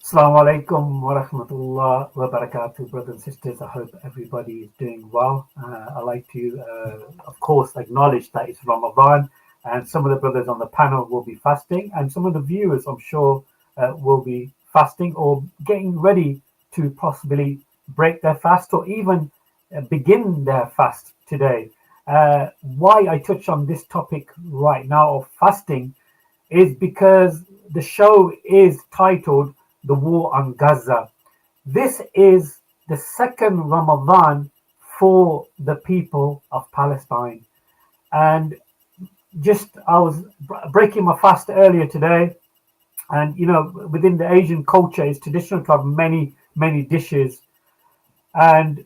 Assalamu alaikum wa rahmatullah wa barakatuh, brothers and sisters. I hope everybody is doing well. I'd like to, of course, acknowledge that it's Ramadan, and some of the brothers on the panel will be fasting, and some of the viewers, I'm sure, will be fasting or getting ready to possibly break their fast or even begin their fast today. Why I touch on this topic right now of fasting is because the show is titled The War on Gaza. This is the second Ramadan for the people of Palestine. And just I was breaking my fast earlier today. And, within the Asian culture, it's traditional to have many dishes. And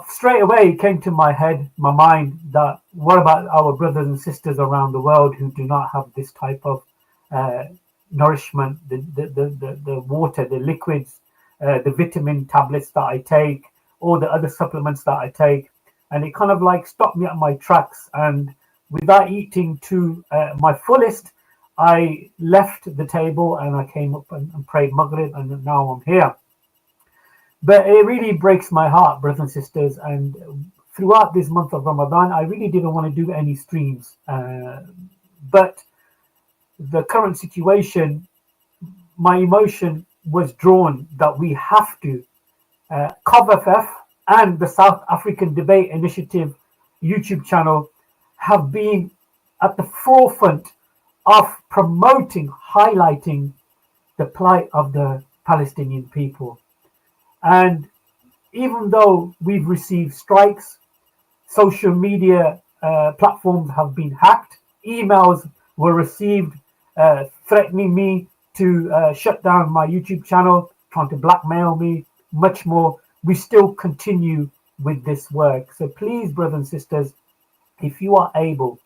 straight away it came to my mind, that what about our brothers and sisters around the world who do not have this type of uh, nourishment, the water, the liquids, the vitamin tablets that I take, or the other supplements that I take. And it kind of like stopped me at my tracks. And without eating to my fullest, I left the table and I came up and prayed Maghrib, and now I'm here. But it really breaks my heart, brothers and sisters. And throughout this month of Ramadan, I really didn't want to do any streams. But the current situation, my emotion was drawn that we have to, COVFF and the South African Debate Initiative YouTube channel have been at the forefront of promoting, highlighting the plight of the Palestinian people. And even though we've received strikes, social media platforms have been hacked, emails were received threatening me to shut down my YouTube channel, trying to blackmail me, much more, we still continue with this work. So please, brothers and sisters, if you are able,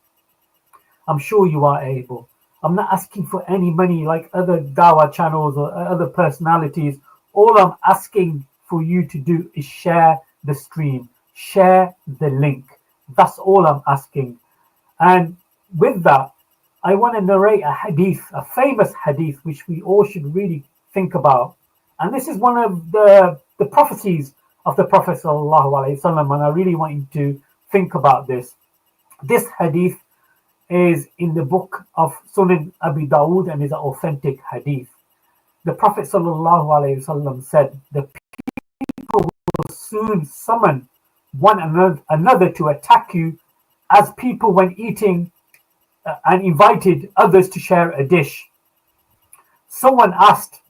I'm sure you are able. I'm not asking for any money like other Dawah channels or other personalities. All I'm asking for you to do is share the stream, share the link. That's all I'm asking. And with that, I want to narrate a hadith, a famous hadith, which we all should really think about. And this is one of the prophecies of the Prophet sallallahu alaihi wasallam, and I really want you to think about this. This hadith is in the book of Sunan Abi Dawud and is an authentic hadith. The Prophet sallallahu alaihi wasallam said, "The people will soon summon one another to attack you, as people when eating and invited others to share a dish." Someone asked,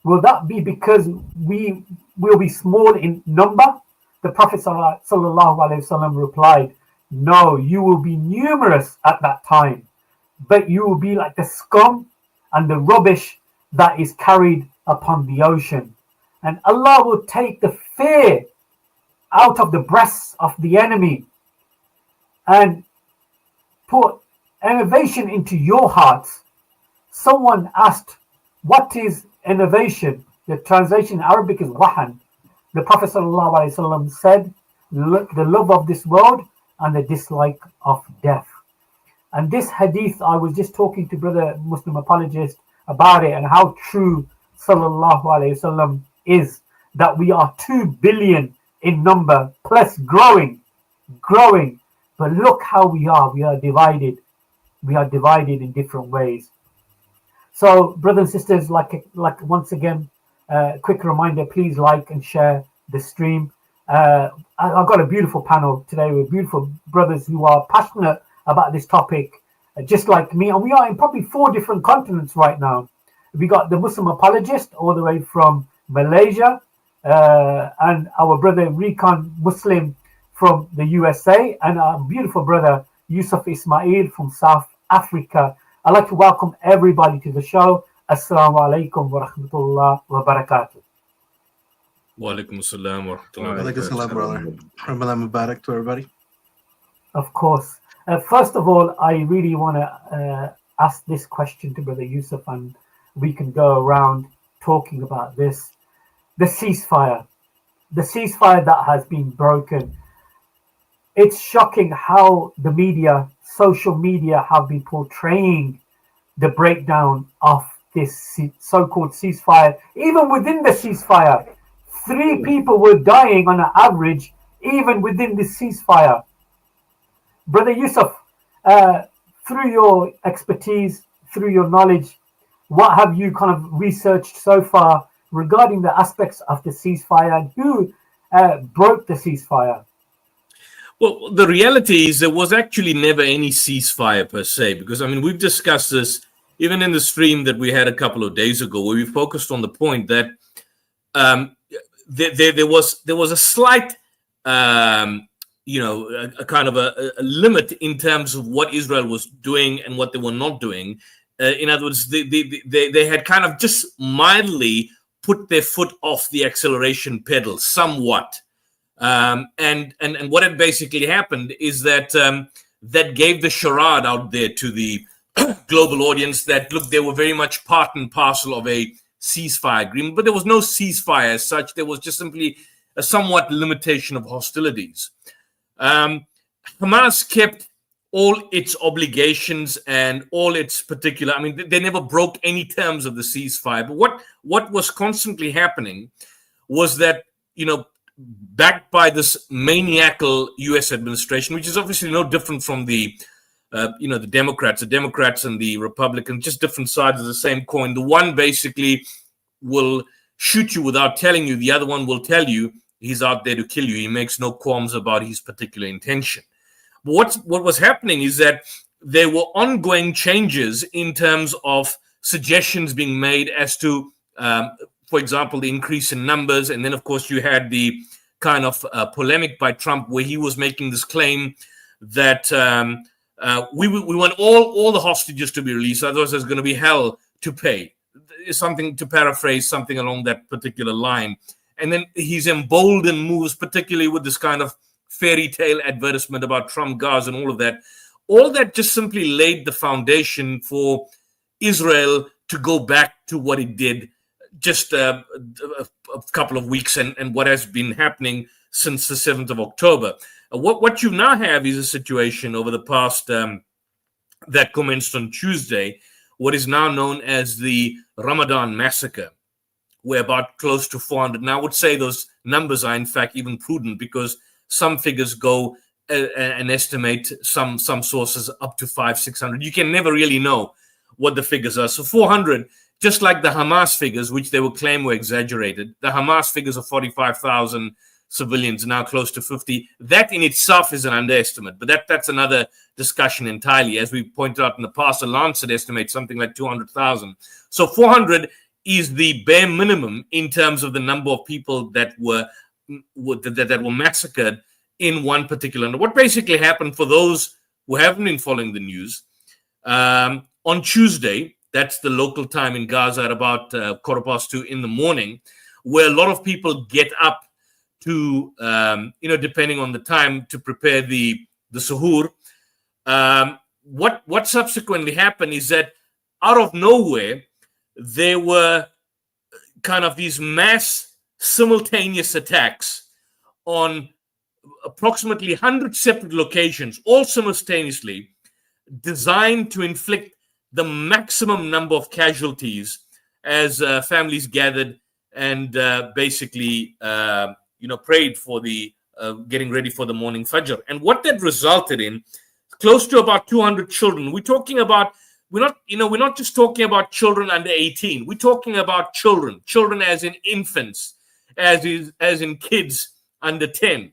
"Will that be because we will be small in number?" The Prophet sallallahu alaihi wasallam replied, "No, you will be numerous at that time, but you will be like the scum and the rubbish that is carried upon the ocean. And Allah will take the fear out of the breasts of the enemy and put innovation into your hearts." Someone asked, "What is innovation?" The translation in Arabic is wahan. The Prophet ﷺ said, "The love of this world and the dislike of death." And this hadith, I was just talking to brother Muslim apologist about it, and how true Sallallahu Alaihi Wasallam is, that we are 2 billion in number, plus growing. But look how we are divided. We are divided in different ways. So, brothers and sisters, like once again, quick reminder: please like and share the stream. I've got a beautiful panel today with beautiful brothers who are passionate about this topic, just like me. And we are in probably 4 different continents right now. We got the Muslim apologist all the way from Malaysia, and our brother Rican Muslim from the USA, and our beautiful brother Yusuf Ismail from South Africa. I'd like to welcome everybody to the show. Assalamu alaikum wa rahmatullah wa barakatuh. Wa alaikum assalam wa rahmatullahi wa Alaikum salam, brother. Ramadan Mubarak to everybody. Of course. First of all, I really want to ask this question to Brother Yusuf, and we can go around talking about this. The ceasefire that has been broken. It's shocking how the media, social media, have been portraying the breakdown of this so-called ceasefire. Even within the ceasefire, 3 people were dying on an average, even within this ceasefire. Brother Yusuf, through your expertise, through your knowledge, what have you kind of researched so far regarding the aspects of the ceasefire and who broke the ceasefire? Well, the reality is there was actually never any ceasefire per se, because, I mean, we've discussed this even in the stream that we had a couple of days ago, where we focused on the point that there was a slight, a kind of a limit in terms of what Israel was doing and what they were not doing. In other words, they had kind of just mildly put their foot off the acceleration pedal somewhat. And what had basically happened is that that gave the charade out there to the global audience that, look, they were very much part and parcel of a ceasefire agreement, but there was no ceasefire as such. There was just simply a somewhat limitation of hostilities. Hamas kept all its obligations and all its particular, I mean, they never broke any terms of the ceasefire. But what was constantly happening was that, backed by this maniacal U.S. administration, which is obviously no different from the Democrats and the Republicans, just different sides of the same coin. The one basically will shoot you without telling you. The other one will tell you he's out there to kill you. He makes no qualms about his particular intention. But what was happening is that there were ongoing changes in terms of suggestions being made as to, for example, the increase in numbers. And then, of course, you had the kind of polemic by Trump where he was making this claim that we want all the hostages to be released, otherwise there's going to be hell to pay. Something to paraphrase, something along that particular line. And then he's emboldened moves, particularly with this kind of fairy tale advertisement about Trump GAZA and all of that. All that just simply laid the foundation for Israel to go back to what it did just a couple of weeks and what has been happening since the 7th of October. What you now have is a situation over the past that commenced on Tuesday, what is now known as the Ramadan massacre, where about close to 400. Now, I would say those numbers are in fact even prudent, because some figures go and estimate some sources up to 500-600. You can never really know what the figures are. So 400, just like the Hamas figures, which they will claim were exaggerated. The Hamas figures of 45,000 civilians, now close to 50. That in itself is an underestimate, but that's another discussion entirely. As we pointed out in the past, the Lancet estimates something like 200,000. So 400 is the bare minimum in terms of the number of people that were massacred in one particular. And what basically happened, for those who haven't been following the news, on Tuesday, that's the local time in Gaza, at about 2:15 in the morning, where a lot of people get up to, depending on the time, to prepare the suhoor. What subsequently happened is that out of nowhere, there were kind of these mass simultaneous attacks on approximately 100 separate locations, all simultaneously, designed to inflict the maximum number of casualties as families gathered and basically prayed for the getting ready for the morning Fajr. And what that resulted in, close to about 200 children. We're talking about, we're not just talking about children under 18. We're talking about children as in infants, as in kids under 10.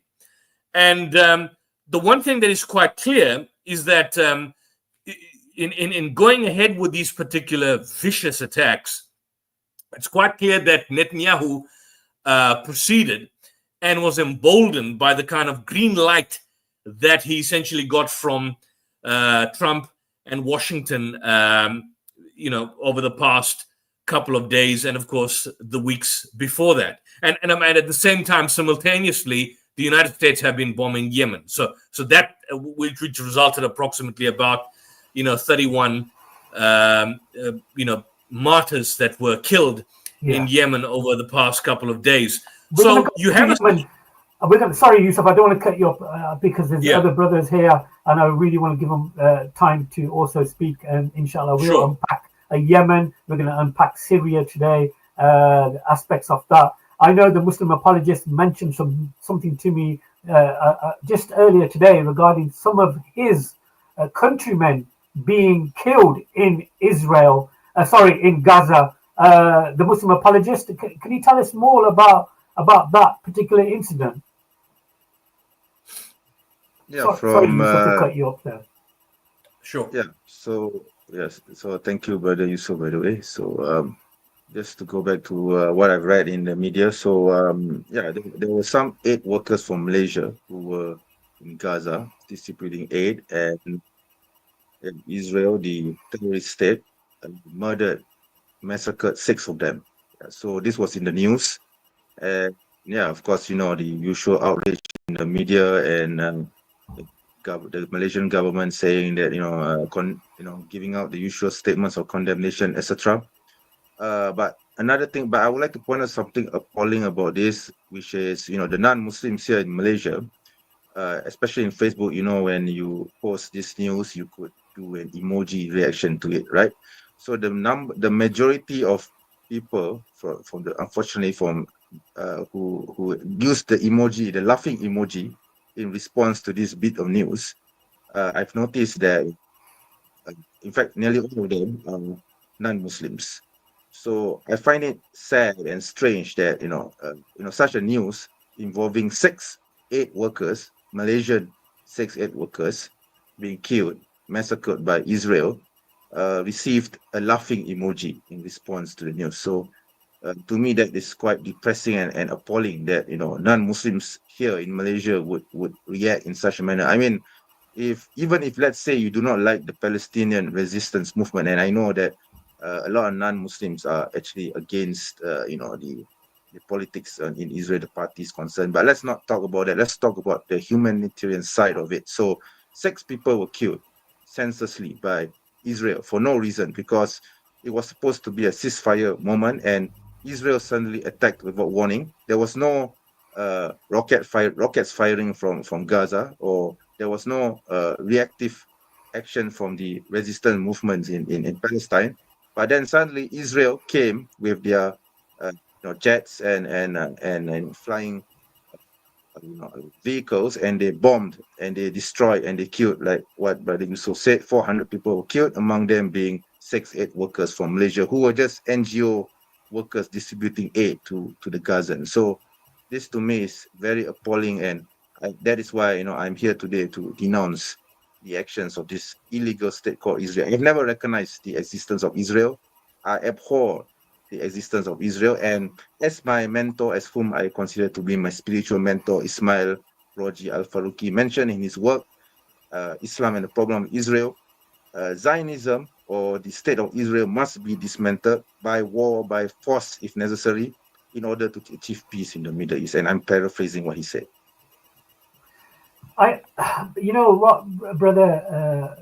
And the one thing that is quite clear is that in going ahead with these particular vicious attacks, it's quite clear that Netanyahu proceeded and was emboldened by the kind of green light that he essentially got from Trump and Washington, over the past couple of days, and of course the weeks before that. And at the same time, simultaneously, the United States have been bombing Yemen. So that which resulted approximately about 31 martyrs that were killed in Yemen over the past couple of days. So you have sorry, Yusuf, I don't want to cut you off because there's other brothers here, and I really want to give them time to also speak. And inshallah, we'll unpack Yemen. We're going to unpack Syria today, the aspects of that. I know the Muslim apologist mentioned something to me just earlier today regarding some of his countrymen being killed in Israel, in Gaza. The Muslim apologist, can you tell us more about that particular incident? Yeah, sorry, Yusuf, to cut you up there. Sure. yeah. So yes, so thank you, brother Yusuf, by the way. So just to go back to what I've read in the media. So there were some aid workers from Malaysia who were in Gaza distributing aid, and Israel, the terrorist state, massacred 6 of them. So this was in the news, and of course, the usual outrage in the media, and the Malaysian government saying that giving out the usual statements of condemnation, etc. But another thing, but I would like to point out something appalling about this, which is the non-Muslims here in Malaysia, especially in Facebook. When you post this news, you could do an emoji reaction to it, right? So the majority of people unfortunately who use the emoji, the laughing emoji, in response to this bit of news, I've noticed that, in fact, nearly all of them are non-Muslims. So I find it sad and strange that such a news involving 6 aid workers, Malaysian 6 aid workers, being killed, massacred by Israel, received a laughing emoji in response to the news. So to me, that is quite depressing and appalling that non-Muslims here in Malaysia would react in such a manner. I mean, even if let's say you do not like the Palestinian resistance movement, and I know that a lot of non-Muslims are actually against the politics in Israel, the parties concerned, but let's not talk about that. Let's talk about the humanitarian side of it. So 6 people were killed senselessly by Israel for no reason, because it was supposed to be a ceasefire moment, and Israel suddenly attacked without warning. There was no rockets firing from Gaza, or there was no reactive action from the resistance movements in Palestine. But then suddenly Israel came with their jets and flying vehicles, and they bombed and they destroyed and they killed, like what Brother Yusuf said, 400 people were killed, among them being 6 aid workers from Malaysia who were just NGO workers distributing aid to the Gazans. So this to me is very appalling, and that is why I'm here today to denounce the actions of this illegal state called Israel. I've never recognized the existence of Israel. I abhor the existence of Israel, and as my mentor, as whom I consider to be my spiritual mentor, Ismail Roji Al-Faruqi, mentioned in his work, Islam and the Problem of Israel, Zionism, or the state of Israel, must be dismantled by war, by force if necessary, in order to achieve peace in the Middle East. And I'm paraphrasing what he said. You know what, brother,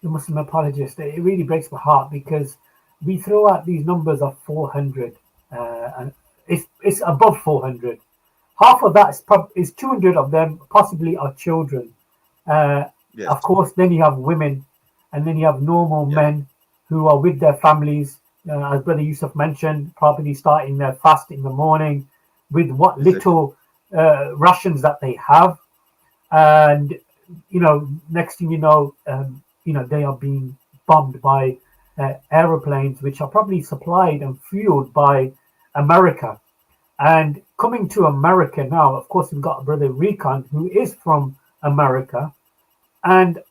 the Muslim apologist, it really breaks my heart, because we throw out these numbers of 400, and it's above 400. Half of that is 200 of them possibly are children. Yes. Of course, then you have women, and then you have normal men who are with their families, as Brother Yusuf mentioned, probably starting their fast in the morning with what little rations that they have. And next thing you know, they are being bombed by aeroplanes, which are probably supplied and fueled by America. And coming to America now, of course, we've got Brother Rican, who is from America. And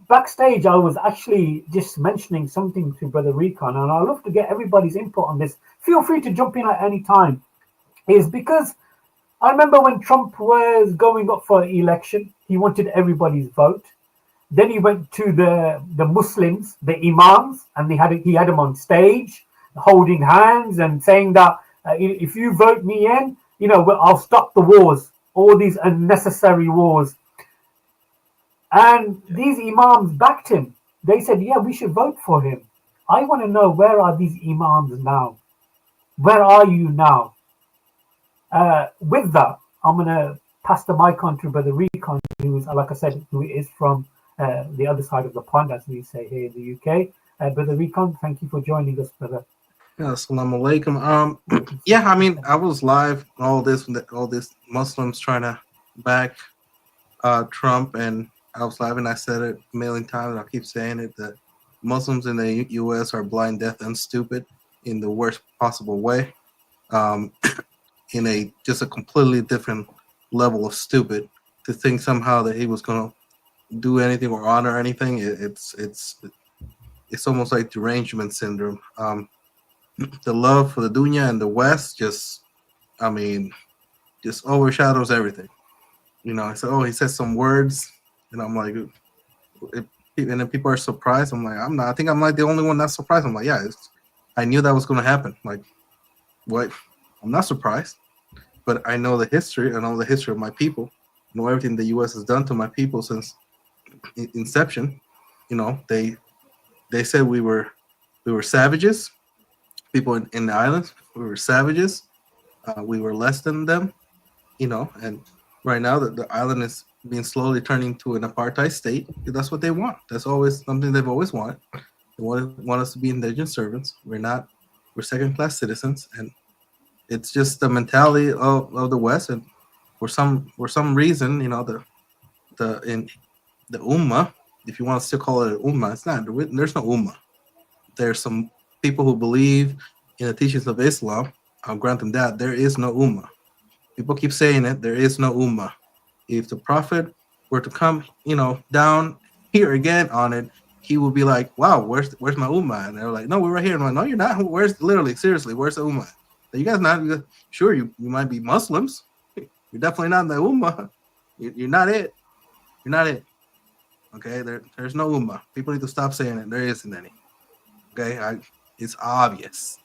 backstage, I was actually just mentioning something to Brother Rican, and I'd love to get everybody's input on this. Feel free to jump in at any time. Is because I remember when Trump was going up for election, he wanted everybody's vote. Then he went to the Muslims, the imams, and he had them on stage, holding hands and saying that if you vote me in, I'll stop the wars, all these unnecessary wars. And these imams backed him. They said, yeah, we should vote for him. I want to know, where are these imams now? Where are you now? With that, I'm going to pass the mic on to Brother Rican, who is, like I said, who is from the other side of the pond, as we say here in the UK. Brother Rican, thank you for joining us, brother. Yeah, assalamu alaikum. Yeah, I mean, I was live all this Muslims trying to back Trump, and I was live and I said it a million times, and I keep saying it, that Muslims in the U.S. are blind, deaf, and stupid in the worst possible way. In just a completely different level of stupid. To think somehow that he was going to do anything or honor anything, it's almost like derangement syndrome. The love for the dunya and the West just overshadows everything. I said, oh, he said some words, and I'm like, and then people are surprised. I'm like, I'm not. I think I'm like the only one that's surprised. I'm like, yeah, I knew that was going to happen. Like, what? I'm not surprised, but I know the history. I know the history of my people. I know everything the U.S. has done to my people since inception. They said we were savages. People in the islands, we were savages. We were less than them. And right now the island is being slowly turning to an apartheid state. That's what they want. That's always something they've always wanted. They want us to be indigent servants. We're second-class citizens, and it's just the mentality of the West. And for some reason, the ummah, if you want to still call it an ummah, it's not. There's no ummah. There's some people who believe in the teachings of Islam. I'll grant them that. There is no ummah. People keep saying it. There is no ummah. If the Prophet were to come, down here again on it, he would be like, wow, where's my ummah? And they're like, no, we're right here. I'm like, no, you're not. Seriously, where's the ummah? You guys not, sure, you might be Muslims. You're definitely not in the ummah. You're not it. You're not it. Okay, there's no ummah. People need to stop saying it. There isn't any. Okay, it's obvious.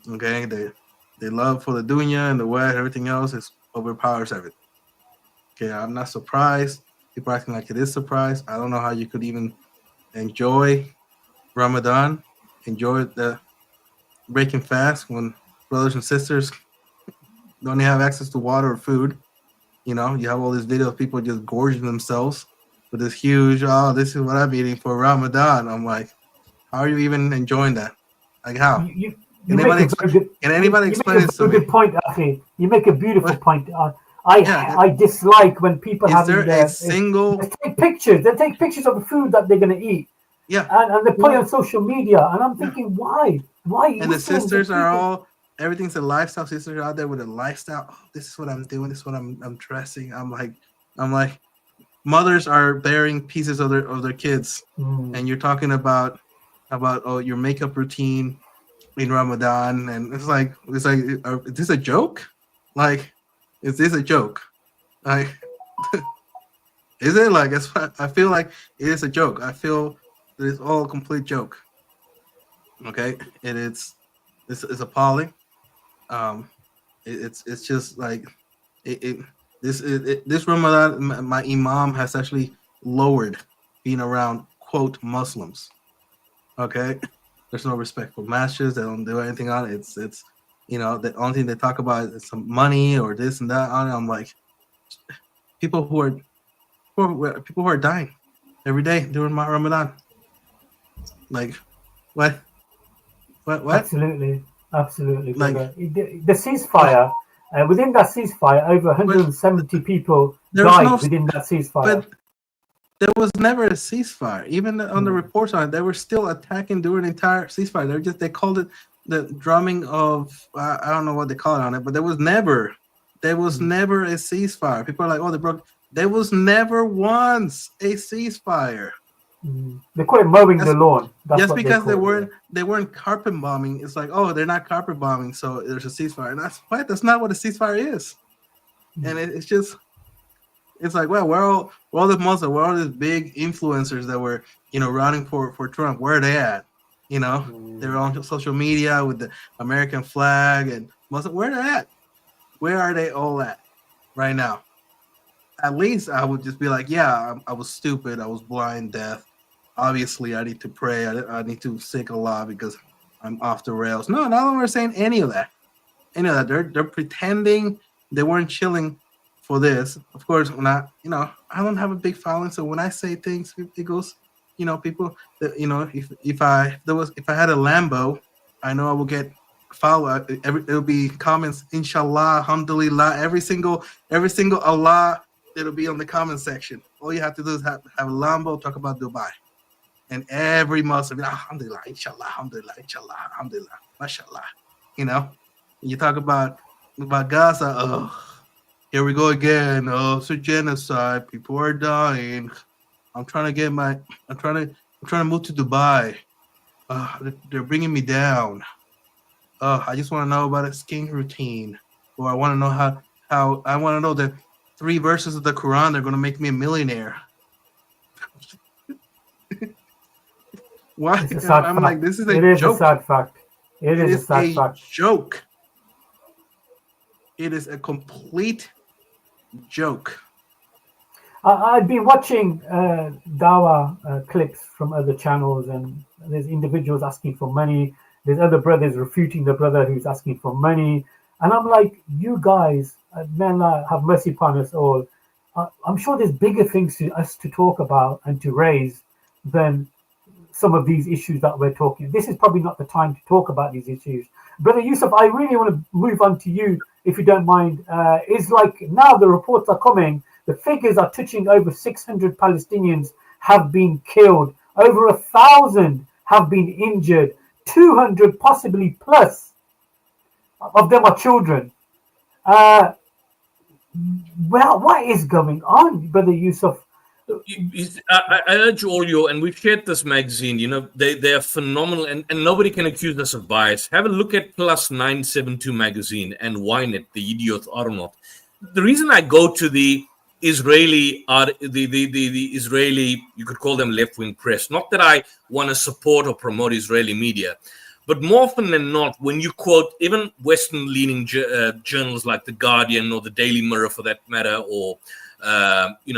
Okay, they love for the dunya and the West, everything else overpowers everything. Okay, I'm not surprised. People are acting like it is surprised. I don't know how you could even enjoy Ramadan, enjoy the breaking fast when brothers and sisters don't have access to water or food. You have all these videos of people just gorging themselves with this huge, this is what I'm eating for Ramadan. I'm like, how are you even enjoying that? Like, how? Can anybody explain this to me? Good point, Akhi. You make a beautiful point. I dislike when people take pictures. They take pictures of the food that they're going to eat. Yeah. And they put it on social media. And I'm thinking, why? And the sisters are all, everything's a lifestyle. Sisters are out there with a lifestyle. Oh, this is what I'm doing. This is what I'm dressing. I'm like, mothers are bearing pieces of their kids. And you're talking about your makeup routine in Ramadan, and it's like, is this a joke? Like, is this a joke? Like, is it? Like, I feel like it is a joke. I feel that it's all a complete joke. Okay, and it's appalling. It's just like this Ramadan, my imam has actually lowered being around quote Muslims. Okay. There's no respect for masjids. They don't do anything on it. It's the only thing they talk about is some money or this and that on it. I'm like, people who are dying every day during my Ramadan. Like, what? Absolutely. Like, the ceasefire. Within that ceasefire, over 170 people died within that ceasefire. But there was never a ceasefire. Even on the reports on it, they were still attacking during the entire ceasefire. They called it the drumming of, I don't know what they call it on it, but there was never a ceasefire. People are like, oh, they broke. There was never once a ceasefire. They call it mowing the lawn. Just because they weren't carpet bombing. It's like, oh, they're not carpet bombing, so there's a ceasefire. And that's not what a ceasefire is. And it's just, it's like, well, we're all the Muslims, we're all these big influencers that were, running for Trump. Where are they at? They're on social media with the American flag and Muslim. Where are they at? Where are they all at right now? At least I would just be like, yeah, I was stupid. I was blind, deaf. Obviously, I need to pray. I need to seek Allah because I'm off the rails. No, none of them are saying any of that. They're pretending they weren't chilling for this. Of course, when I don't have a big following, so when I say things, it goes, people that, if I had a Lambo, I know I will get follow. It'll be comments, inshallah, alhamdulillah, every single Allah. It'll be on the comment section. All you have to do is have a Lambo, talk about Dubai, and every Muslim, alhamdulillah, inshallah, alhamdulillah, inshallah, alhamdulillah, mashallah. You talk about Gaza. Oh, here we go again. Oh, it's a genocide. People are dying. I'm trying to move to Dubai. They're bringing me down. I just want to know about a skin routine, or I want to know how I want to know the 3 verses of the Quran. They're going to make me a millionaire. Why? I'm like, this is a joke. It is a sad fact. It is a sad fact. Joke. It is a complete joke. I've been watching Dawa clips from other channels, and there's individuals asking for money. There's other brothers refuting the brother who's asking for money. And I'm like, you guys, may Allah have mercy upon us all. I'm sure there's bigger things to us to talk about and to raise than some of these issues that we're talking. This is probably not the time to talk about these issues. Brother Yusuf, I really want to move on to you, if you don't mind. It's like now the reports are coming. The figures are touching over 600 Palestinians have been killed. Over 1,000 have been injured. 200 possibly plus of them are children. Well, what is going on, Brother Yusuf? I urge all you, and we've shared this magazine, they are phenomenal, and nobody can accuse us of bias. Have a look at Plus 972 magazine and Ynet, the idiot Arnold. The reason I go to the Israeli, the Israeli, you could call them left-wing press, not that I want to support or promote Israeli media, but more often than not, when you quote even Western-leaning journals like The Guardian or the Daily Mirror, for that matter, or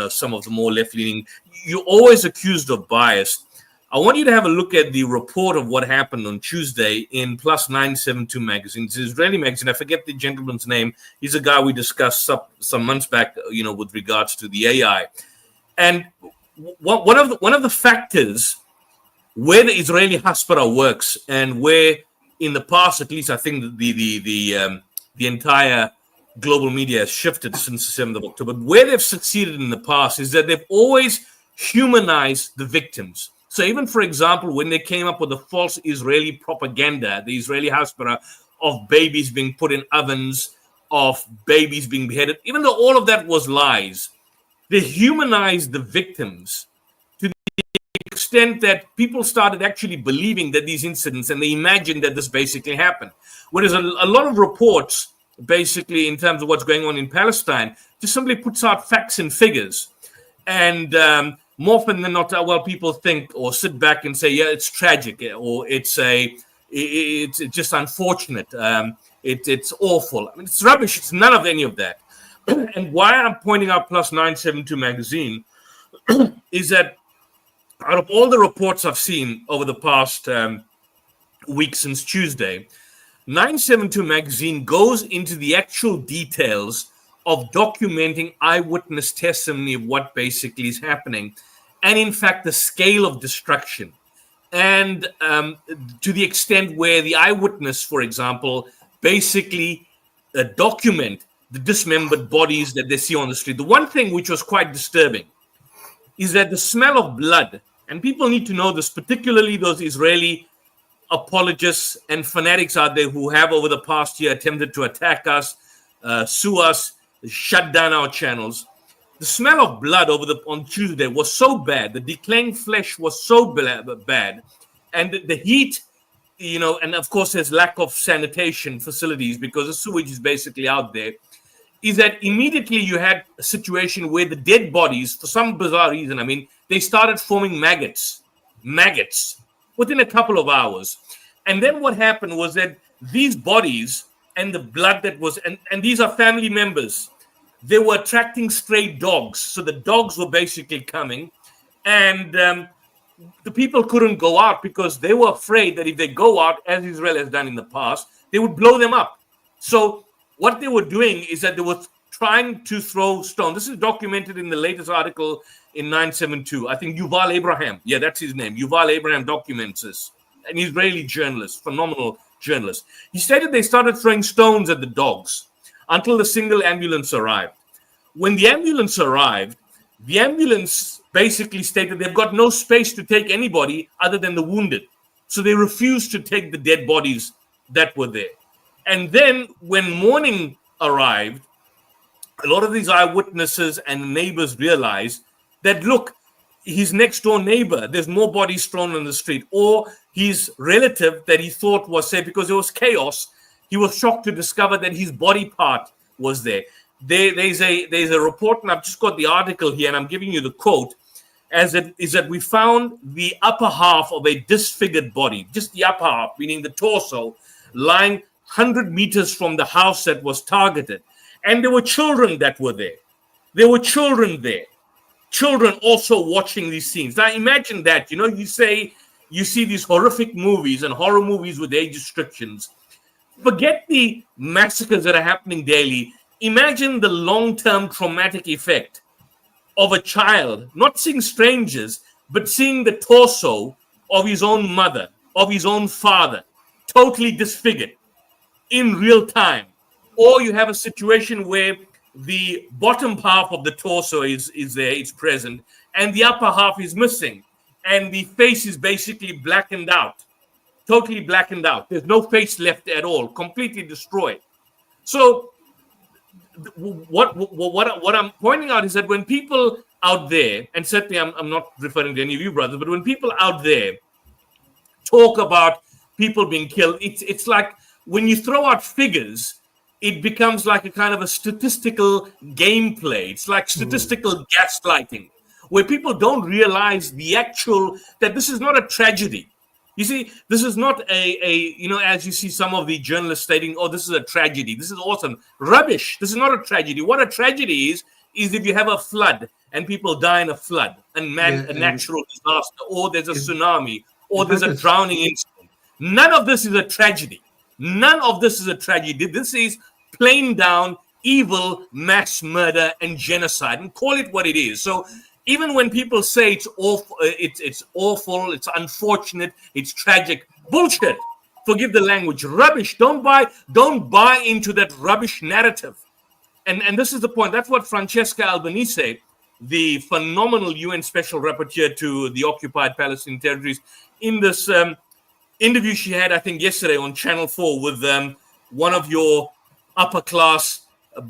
some of the more left-leaning, you're always accused of bias. I want you to have a look at the report of what happened on Tuesday in Plus 972 magazine. It's an Israeli magazine. I forget the gentleman's name. He's a guy we discussed some months back, with regards to the AI. And one of the factors where the Israeli hospital works, and where in the past, at least I think the entire global media has shifted since the 7th of October, where they've succeeded in the past is that they've always humanized the victims. So even, for example, when they came up with the false Israeli propaganda, the Israeli hospital, of babies being put in ovens, of babies being beheaded, even though all of that was lies, they humanized the victims to the extent that people started actually believing that these incidents, and they imagined that this basically happened. Whereas a lot of reports, basically in terms of what's going on in Palestine, just simply puts out facts and figures. And more often than not, people think or sit back and say, yeah, it's tragic, or it's just unfortunate. It's awful. I mean, it's rubbish. It's none of any of that. And why I'm pointing out Plus 972 magazine is that out of all the reports I've seen over the past week since Tuesday, 972 magazine goes into the actual details of documenting eyewitness testimony of what basically is happening, and in fact the scale of destruction, and to the extent where the eyewitness, for example, basically document the dismembered bodies that they see on the street. The one thing which was quite disturbing is that the smell of blood, and people need to know this, particularly those Israeli apologists and fanatics out there who have over the past year attempted to attack us, sue us, shut down our channels. The smell of blood on Tuesday was so bad. The decaying flesh was so bad, and the heat, and of course there's lack of sanitation facilities because the sewage is basically out there, is that immediately you had a situation where the dead bodies, for some bizarre reason, they started forming maggots within a couple of hours. And then what happened was that these bodies and the blood that was, and these are family members, they were attracting stray dogs. So the dogs were basically coming, and the people couldn't go out because they were afraid that if they go out, as Israel has done in the past, they would blow them up. So what they were doing is that they were trying to throw stone. This is documented in the latest article in 972. I think Yuval Abraham, yeah, that's his name. Yuval Abraham documents this. An Israeli journalist, phenomenal journalist. He stated they started throwing stones at the dogs until the single ambulance arrived. When the ambulance arrived, the ambulance basically stated they've got no space to take anybody other than the wounded. So they refused to take the dead bodies that were there. And then when morning arrived, a lot of these eyewitnesses and neighbors realized that, look, his next door neighbor, there's more bodies thrown on the street, or his relative that he thought was safe because there was chaos. He was shocked to discover that his body part was there. There's a report, and I've just got the article here, and I'm giving you the quote, as it is that we found the upper half of a disfigured body, just the upper half, meaning the torso, lying 100 meters from the house that was targeted. And there were children that were there. There were children there. Children also watching these scenes. Now imagine that, you say you see these horrific movies and horror movies with age restrictions. Forget the massacres that are happening daily. Imagine the long-term traumatic effect of a child not seeing strangers, but seeing the torso of his own mother, of his own father, totally disfigured in real time. Or you have a situation where the bottom half of the torso is there, it's present, and the upper half is missing, and the face is basically blackened out, totally blackened out. There's no face left at all, completely destroyed. So what I'm pointing out is that when people out there, and certainly I'm not referring to any of you brothers, but when people out there talk about people being killed, it's like when you throw out figures, it becomes like a kind of a statistical gameplay. It's like statistical gaslighting, where people don't realize that this is not a tragedy. You see, this is not as you see some of the journalists stating, oh, this is a tragedy. This is awesome. Rubbish. This is not a tragedy. What a tragedy is if you have a flood and people die in a flood, a natural disaster, or there's a tsunami, or there's a drowning incident. None of this is a tragedy. None of this is a tragedy. This is plain down evil, mass murder, and genocide, and call it what it is. So even when people say it's awful, it's unfortunate, it's tragic, bullshit. Forgive the language, rubbish. Don't buy into that rubbish narrative. And this is the point. That's what Francesca Albanese, the phenomenal UN Special Rapporteur to the occupied Palestinian territories, in this interview she had, I think, yesterday on Channel 4 with one of your upper-class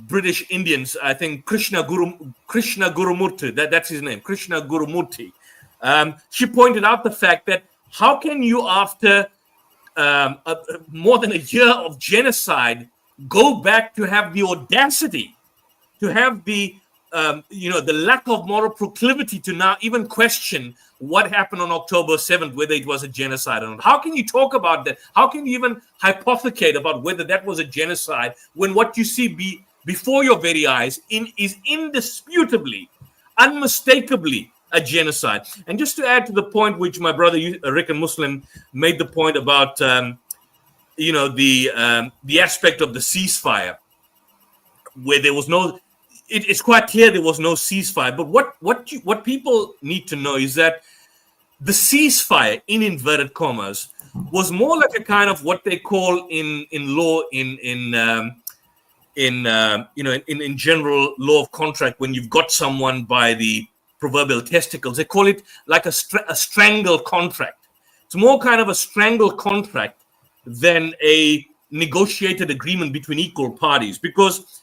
British Indians, I think Krishna Gurumurti, that's his name, Krishna Gurumurti. She pointed out the fact that how can you, after more than a year of genocide, go back to have the audacity, to have the lack of moral proclivity to now even question what happened on October 7th, whether it was a genocide or not. How can you talk about that? How can you even hypothecate about whether that was a genocide when what you see before your very eyes is indisputably, unmistakably a genocide? And just to add to the point which my brother Rican Muslim made the point about, the aspect of the ceasefire, where there was no. It's quite clear there was no ceasefire. But what people need to know is that the ceasefire, in inverted commas, was more like a kind of what they call in law in general law of contract, when you've got someone by the proverbial testicles, they call it like a strangle contract. It's more kind of a strangle contract than a negotiated agreement between equal parties, because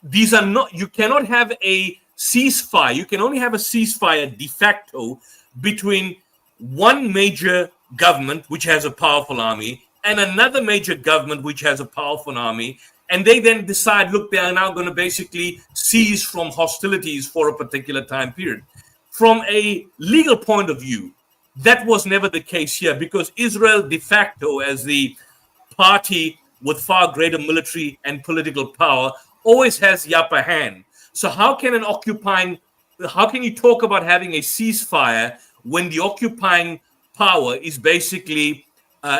these are not, you cannot have a ceasefire. You can only have a ceasefire de facto between one major government, which has a powerful army, and another major government, which has a powerful army. And they then decide, look, they are now going to basically cease from hostilities for a particular time period. From a legal point of view, that was never the case here, because Israel de facto, as the party with far greater military and political power, always has the upper hand. So how can you talk about having a ceasefire when the occupying power is basically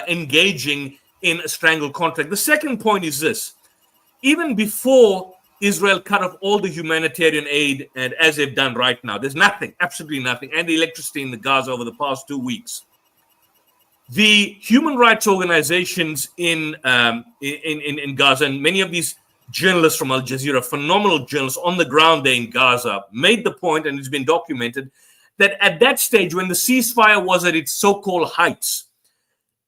engaging in a strangle contract? The second point is this. Even before Israel cut off all the humanitarian aid, and as they've done right now, there's nothing, absolutely nothing, and the electricity in the Gaza over the past 2 weeks. The human rights organizations in Gaza, and many of these journalists from Al Jazeera, phenomenal journalists on the ground there in Gaza, made the point, and it's been documented, that at that stage, when the ceasefire was at its so-called heights,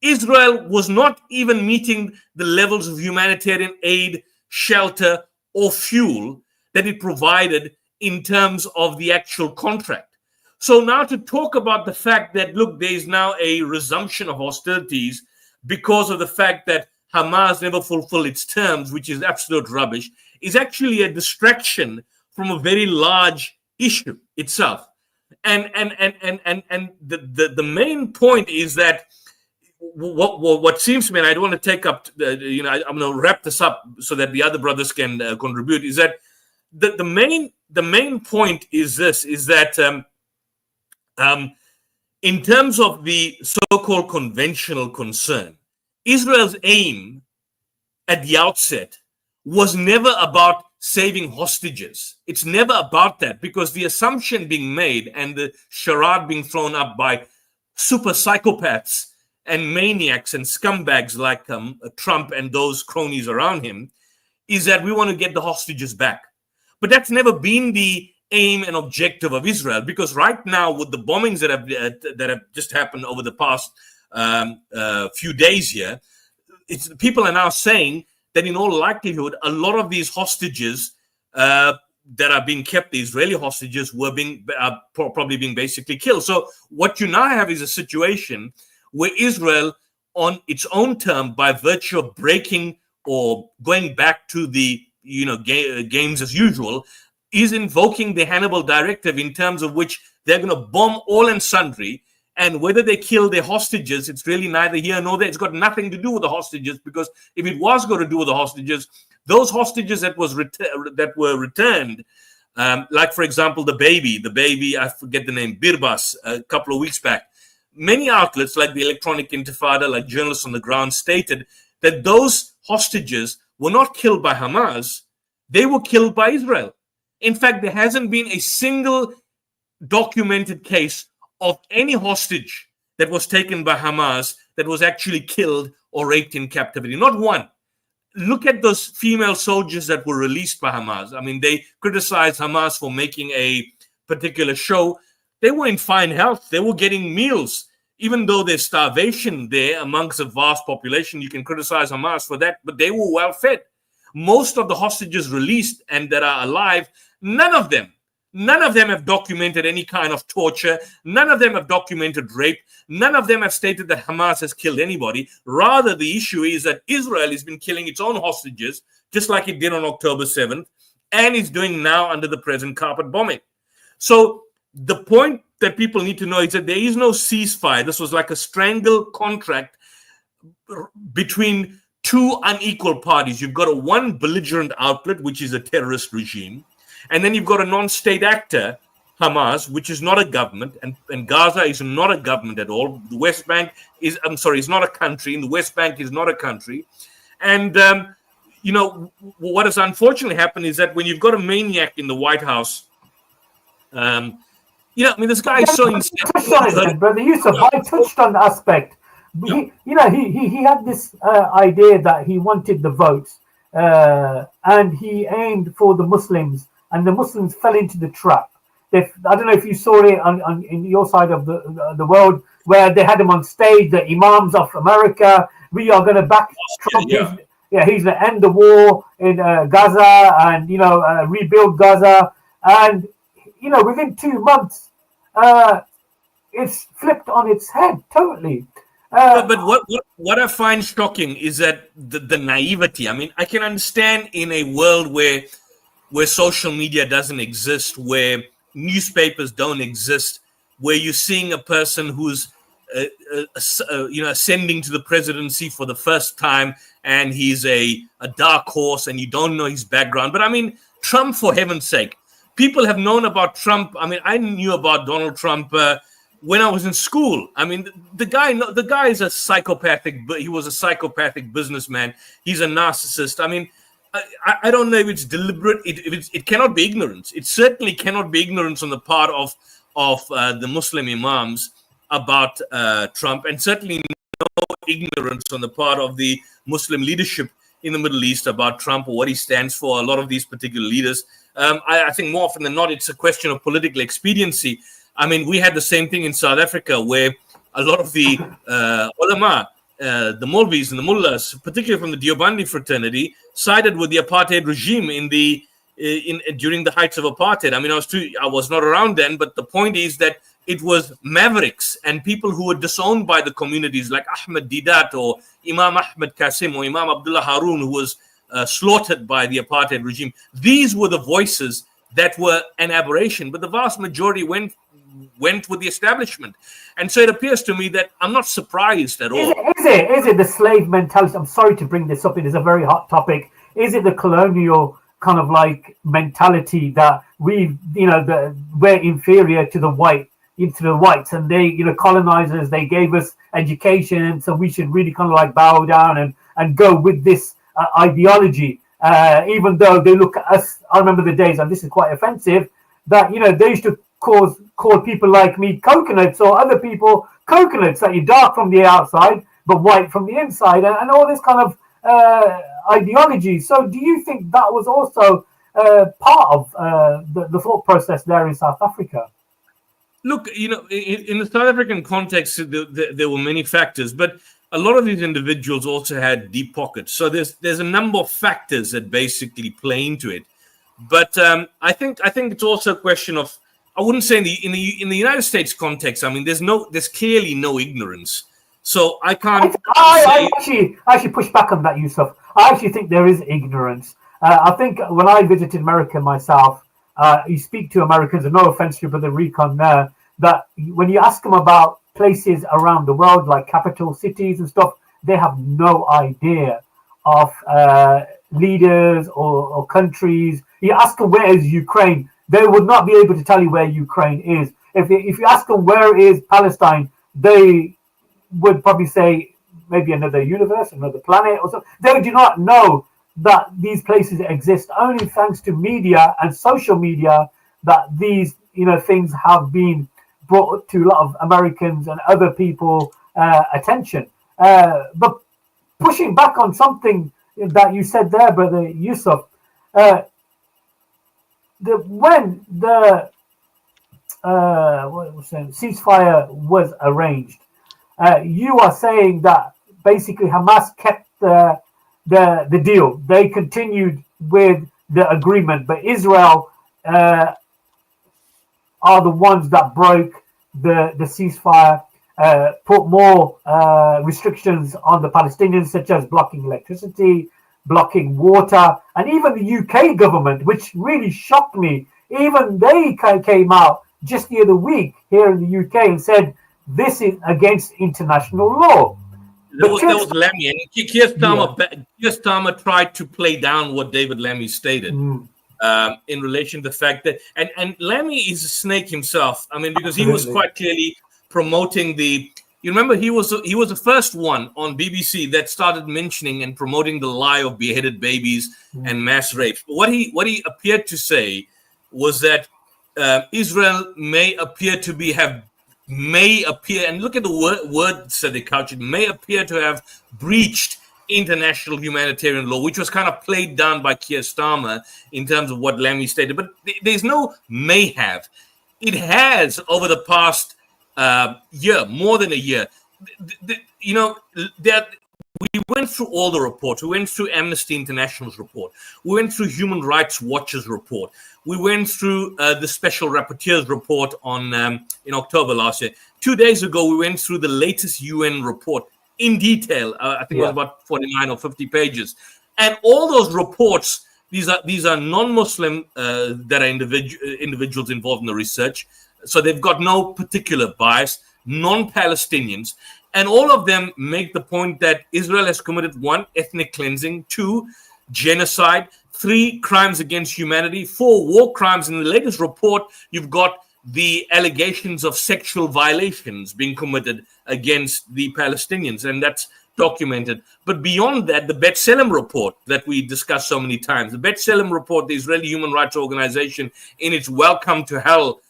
Israel was not even meeting the levels of humanitarian aid, shelter, or fuel that it provided in terms of the actual contract. So now to talk about the fact that, look, there is now a resumption of hostilities because of the fact that Hamas never fulfilled its terms, which is absolute rubbish, is actually a distraction from a very large issue itself. And the main point is that what seems to me, and I don't want to take up, I'm going to wrap this up so that the other brothers can contribute, is that the main point is this, is that in terms of the so-called conventional concern, Israel's aim at the outset was never about saving hostages. It's never about that, because the assumption being made and the charade being thrown up by super psychopaths and maniacs and scumbags like Trump and those cronies around him is that we want to get the hostages back. But that's never been the aim and objective of Israel, because right now with the bombings that have just happened over the past few days here, people are now saying that in all likelihood, a lot of these hostages that are being kept, the Israeli hostages, were probably being basically killed. So what you now have is a situation where Israel, on its own term, by virtue of breaking or going back to the games as usual, is invoking the Hannibal Directive, in terms of which they're going to bomb all and sundry. And whether they kill their hostages, it's really neither here nor there. It's got nothing to do with the hostages, because if it was going to do with the hostages, those hostages that were returned, like for example the baby, I forget the name, Birbas, a couple of weeks back. Many outlets like the Electronic Intifada, like journalists on the ground, stated that those hostages were not killed by Hamas, they were killed by Israel. In fact, there hasn't been a single documented case of any hostage that was taken by Hamas that was actually killed or raped in captivity. Not one. Look at those female soldiers that were released by Hamas. I mean, they criticized Hamas for making a particular show. They were in fine health. They were getting meals. Even though there's starvation there amongst a vast population, you can criticize Hamas for that, but they were well fed. Most of the hostages released and that are alive, none of them have documented any kind of torture. None of them have documented rape. None of them have stated that Hamas has killed anybody. Rather, the issue is that Israel has been killing its own hostages, just like it did on October 7th, and is doing now under the present carpet bombing. So the point that people need to know is that there is no ceasefire. This was like a strangle contract between two unequal parties. You've got one belligerent outlet, which is a terrorist regime, and then you've got a non-state actor, Hamas, which is not a government, and Gaza is not a government at all. The West Bank is not a country, and the West Bank is not a country. And, what has unfortunately happened is that when you've got a maniac in the White House, this guy is so insane. Brother Yusuf, I touched on the aspect. He had this idea that he wanted the votes, and he aimed for the Muslims, and the Muslims fell into the trap. I don't know if you saw it in your side of the world, where they had him on stage, the Imams of America. We are going to back Trump. He's going to end the war in Gaza and rebuild Gaza. And within 2 months, it's flipped on its head totally. But what I find shocking is that the naivety. I mean, I can understand in a world where social media doesn't exist, where newspapers don't exist, where you're seeing a person who's ascending to the presidency for the first time, and he's a dark horse, and you don't know his background. But I mean, Trump, for heaven's sake, people have known about Trump. I mean, I knew about Donald Trump when I was in school. I mean, the guy is a psychopathic. He was a psychopathic businessman. He's a narcissist. I mean, I don't know if it's deliberate. It cannot be ignorance. It certainly cannot be ignorance on the part of the Muslim imams about Trump, and certainly no ignorance on the part of the Muslim leadership in the Middle East about Trump or what he stands for. A lot of these particular leaders, I think more often than not, it's a question of political expediency. I mean, we had the same thing in South Africa, where a lot of the ulama, the Molvis and the mullahs, particularly from the Deobandi fraternity, sided with the apartheid regime during the heights of apartheid. I mean, I was not around then, but the point is that it was mavericks and people who were disowned by the communities, like Ahmed Didat or Imam Ahmed Qasim or Imam Abdullah Haroon, who was slaughtered by the apartheid regime. These were the voices that were an aberration, but the vast majority went with the establishment. And so it appears to me that I'm not surprised at all. Is it the slave mentality? I'm sorry to bring this up. It is a very hot topic. Is it the colonial kind of like mentality that we're inferior to the whites, and they, colonizers, they gave us education, so we should really kind of like bow down and go with this ideology, even though they look at us. I remember the days, and this is quite offensive, that they used to call people like me coconuts, or other people coconuts, that you're dark from the outside but white from the inside, and all this kind of ideology. So do you think that was also part of the thought process there in South Africa? Look, in the South African context, there were many factors, but a lot of these individuals also had deep pockets. So there's a number of factors that basically play into it. But I think it's also a question of, I wouldn't say in the United States context, I mean, there's clearly no ignorance. So I can't. I actually push back on that, Yusuf. I actually think there is ignorance. I think when I visited America myself, you speak to Americans, and no offense to your brother Rican there, that when you ask them about places around the world, like capital cities and stuff, they have no idea of leaders or countries. You ask them where is Ukraine, they would not be able to tell you where Ukraine is. If you ask them where is Palestine, they would probably say maybe another universe, another planet or something. They do not know that these places exist. Only thanks to media and social media that these things have been brought to a lot of Americans and other people attention. But pushing back on something that you said there, brother Yusuf, when the ceasefire was arranged, you are saying that basically Hamas kept the deal. They continued with the agreement, but Israel are the ones that broke the ceasefire, put more restrictions on the Palestinians, such as blocking electricity, blocking water, and even the UK government, which really shocked me. Even they came out just the other week here in the UK and said this is against international law. That was Lammy, and Keir Starmer tried to play down what David Lammy stated in relation to the fact that, and Lammy is a snake himself. I mean, because he was quite clearly promoting the. You remember he was the first one on BBC that started mentioning and promoting the lie of beheaded babies and mass rapes. But what he appeared to say was that Israel may appear, and look at the words that they couched it, may appear to have breached international humanitarian law, which was kind of played down by Keir Starmer in terms of what Lammy stated. But there's no may have. It has over the past year, more than a year. We went through all the reports. We went through Amnesty International's report. We went through Human Rights Watch's report. We went through the Special Rapporteur's report in October last year. 2 days ago, we went through the latest UN report in detail. I think it was about 49 or 50 pages. And all those reports, these are non-Muslim that are individuals involved in the research. So they've got no particular bias, non-Palestinians. And all of them make the point that Israel has committed 1, ethnic cleansing, 2, genocide, 3, crimes against humanity, 4, war crimes. In the latest report, you've got the allegations of sexual violations being committed against the Palestinians. And that's documented. But beyond that, the B'Tselem report that we discussed so many times, the B'Tselem report, the Israeli Human Rights Organization, in its Welcome to Hell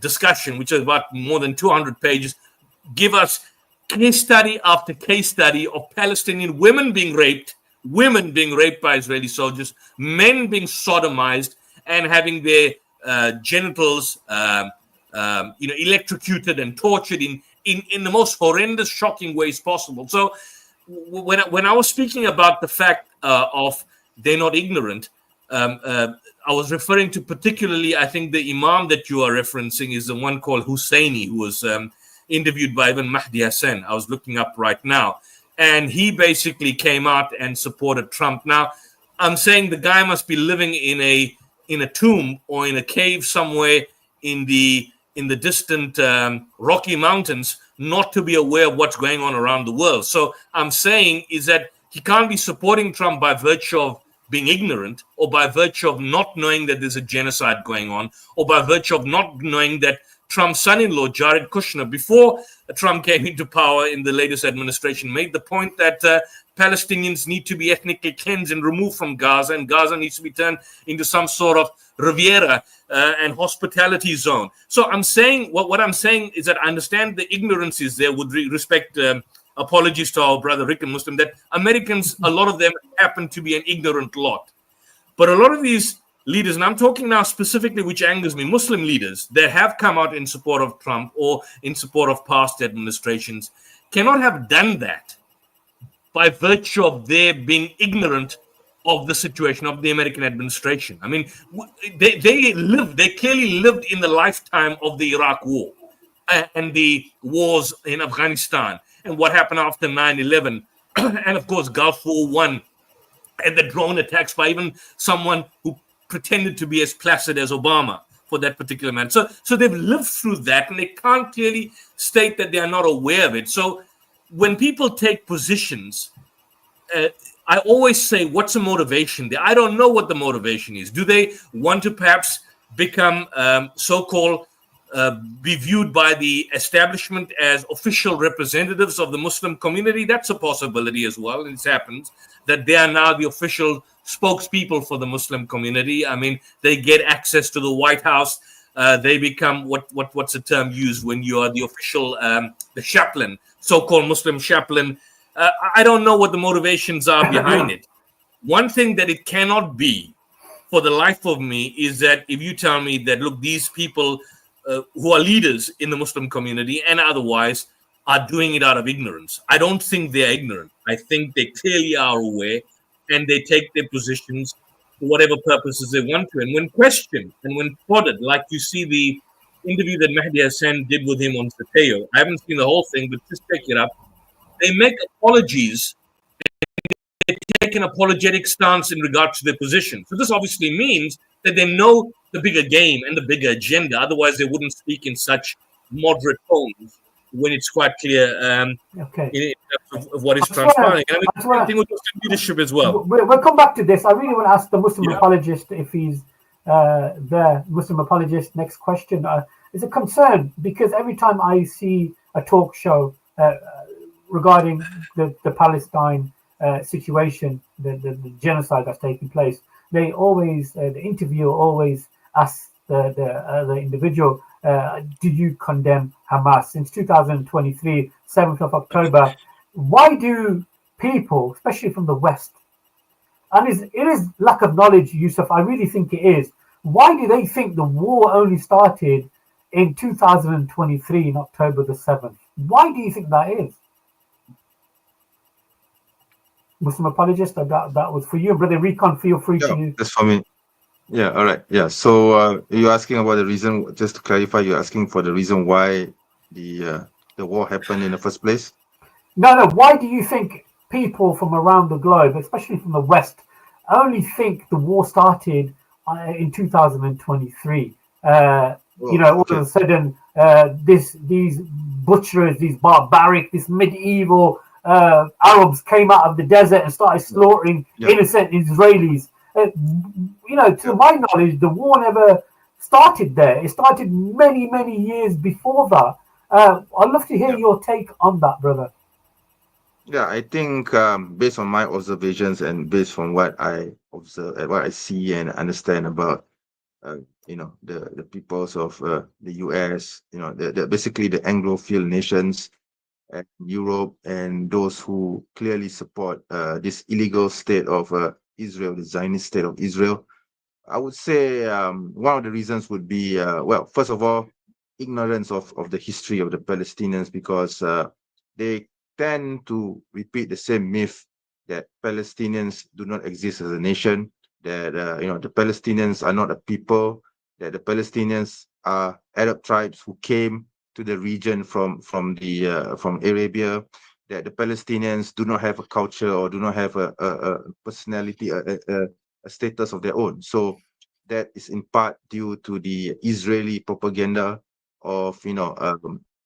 discussion, which is about more than 200 pages, give us case study after case study of Palestinian women being raped by Israeli soldiers, men being sodomized and having their genitals electrocuted and tortured in the most horrendous, shocking ways possible. So when I was speaking about the fact of they're not ignorant, I was referring to particularly, I think the Imam that you are referencing is the one called Husseini, who was interviewed by even Mahdi Hassan. I was looking up right now. And he basically came out and supported Trump. Now, I'm saying the guy must be living in a tomb or in a cave somewhere in the distant Rocky Mountains, not to be aware of what's going on around the world. So I'm saying is that he can't be supporting Trump by virtue of being ignorant, or by virtue of not knowing that there's a genocide going on, or by virtue of not knowing that Trump's son-in-law, Jared Kushner, before Trump came into power in the latest administration, made the point that Palestinians need to be ethnically cleansed and removed from Gaza, and Gaza needs to be turned into some sort of Riviera and hospitality zone. So I'm saying, what I'm saying is that I understand the ignorance is there with respect, apologies to our brother Rican Muslim, that Americans, a lot of them happen to be an ignorant lot. But a lot of these leaders, and I'm talking now specifically, which angers me, Muslim leaders that have come out in support of Trump or in support of past administrations, cannot have done that by virtue of their being ignorant of the situation of the American administration. I mean, they clearly lived in the lifetime of the Iraq War and the wars in Afghanistan and what happened after 9/11, and of course Gulf War I, and the drone attacks by even someone who pretended to be as placid as Obama for that particular man. So they've lived through that, and they can't clearly state that they are not aware of it. So when people take positions, I always say, what's the motivation there? I don't know what the motivation is. Do they want to perhaps become so-called, be viewed by the establishment as official representatives of the Muslim community? That's a possibility as well. And it happens that they are now the official spokespeople for the Muslim community. I mean, they get access to the White House. They become what's the term used when you are the official, the chaplain, so-called Muslim chaplain. I don't know what the motivations are behind it. One thing that it cannot be for the life of me is that if you tell me that, look, these people who are leaders in the Muslim community and otherwise are doing it out of ignorance. I don't think they're ignorant. I think they clearly are aware, and they take their positions for whatever purposes they want to. And when questioned and when prodded, like you see the interview that Mahdi Hassan did with him on Sateo, I haven't seen the whole thing, but just check it up. They make apologies. They take an apologetic stance in regard to their position. So this obviously means that they know the bigger game and the bigger agenda. Otherwise, they wouldn't speak in such moderate tones when it's quite clear in terms of what is transpiring. And I mean, I think with Muslim leadership as well. We'll come back to this. I really want to ask the Muslim apologist if he's there. Muslim apologist, next question. It's a concern because every time I see a talk show regarding the Palestine situation, the genocide that's taking place, they always, the interviewer always asks the individual, do you condemn Hamas? Since 2023, 7th of October, why do people, especially from the West, and it is lack of knowledge, Yusuf, I really think it is, why do they think the war only started in 2023 in October the 7th? Why do you think that is? Muslim apologist, that was for you. Brother Rican, feel free to... That's for me. Yeah, all right. Yeah, so you're asking about the reason, just to clarify, you're asking for the reason why the war happened in the first place? No, why do you think people from around the globe, especially from the West, only think the war started in 2023? All of a sudden, these butchers, these barbaric, this medieval Arabs came out of the desert and started slaughtering innocent Israelis. To my knowledge, the war never started there. It started many, many years before that. I'd love to hear your take on that, brother. Yeah, I think based on my observations and based on what I observe, what I see and understand about, uh, the peoples of the U.S., basically the Anglophile nations and Europe, and those who clearly support this illegal state of Israel, the Zionist state of Israel. I would say one of the reasons would be, well, first of all, ignorance of the history of the Palestinians, because they tend to repeat the same myth that Palestinians do not exist as a nation, that the Palestinians are not a people, that the Palestinians are Arab tribes who came to the region from Arabia, that the Palestinians do not have a culture or do not have a personality, a status of their own. So that is in part due to the Israeli propaganda of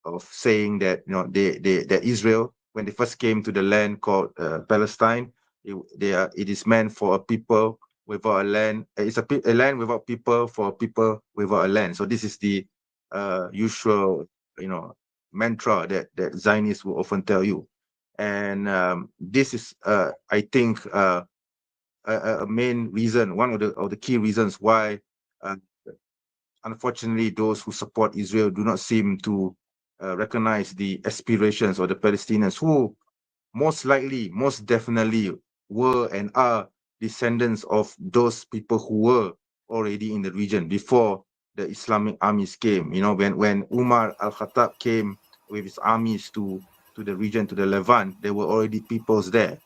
of saying that that Israel, when they first came to the land called Palestine, it is meant for a people without a land. It's a land without people for a people without a land. So this is the usual mantra that Zionists will often tell you, and this is I think a main reason, one of the key reasons why, uh, unfortunately, those who support Israel do not seem to recognize the aspirations of the Palestinians, who most likely, most definitely were and are descendants of those people who were already in the region before the Islamic armies came. When Umar al-Khattab came with his armies to the region, to the Levant, there were already peoples there.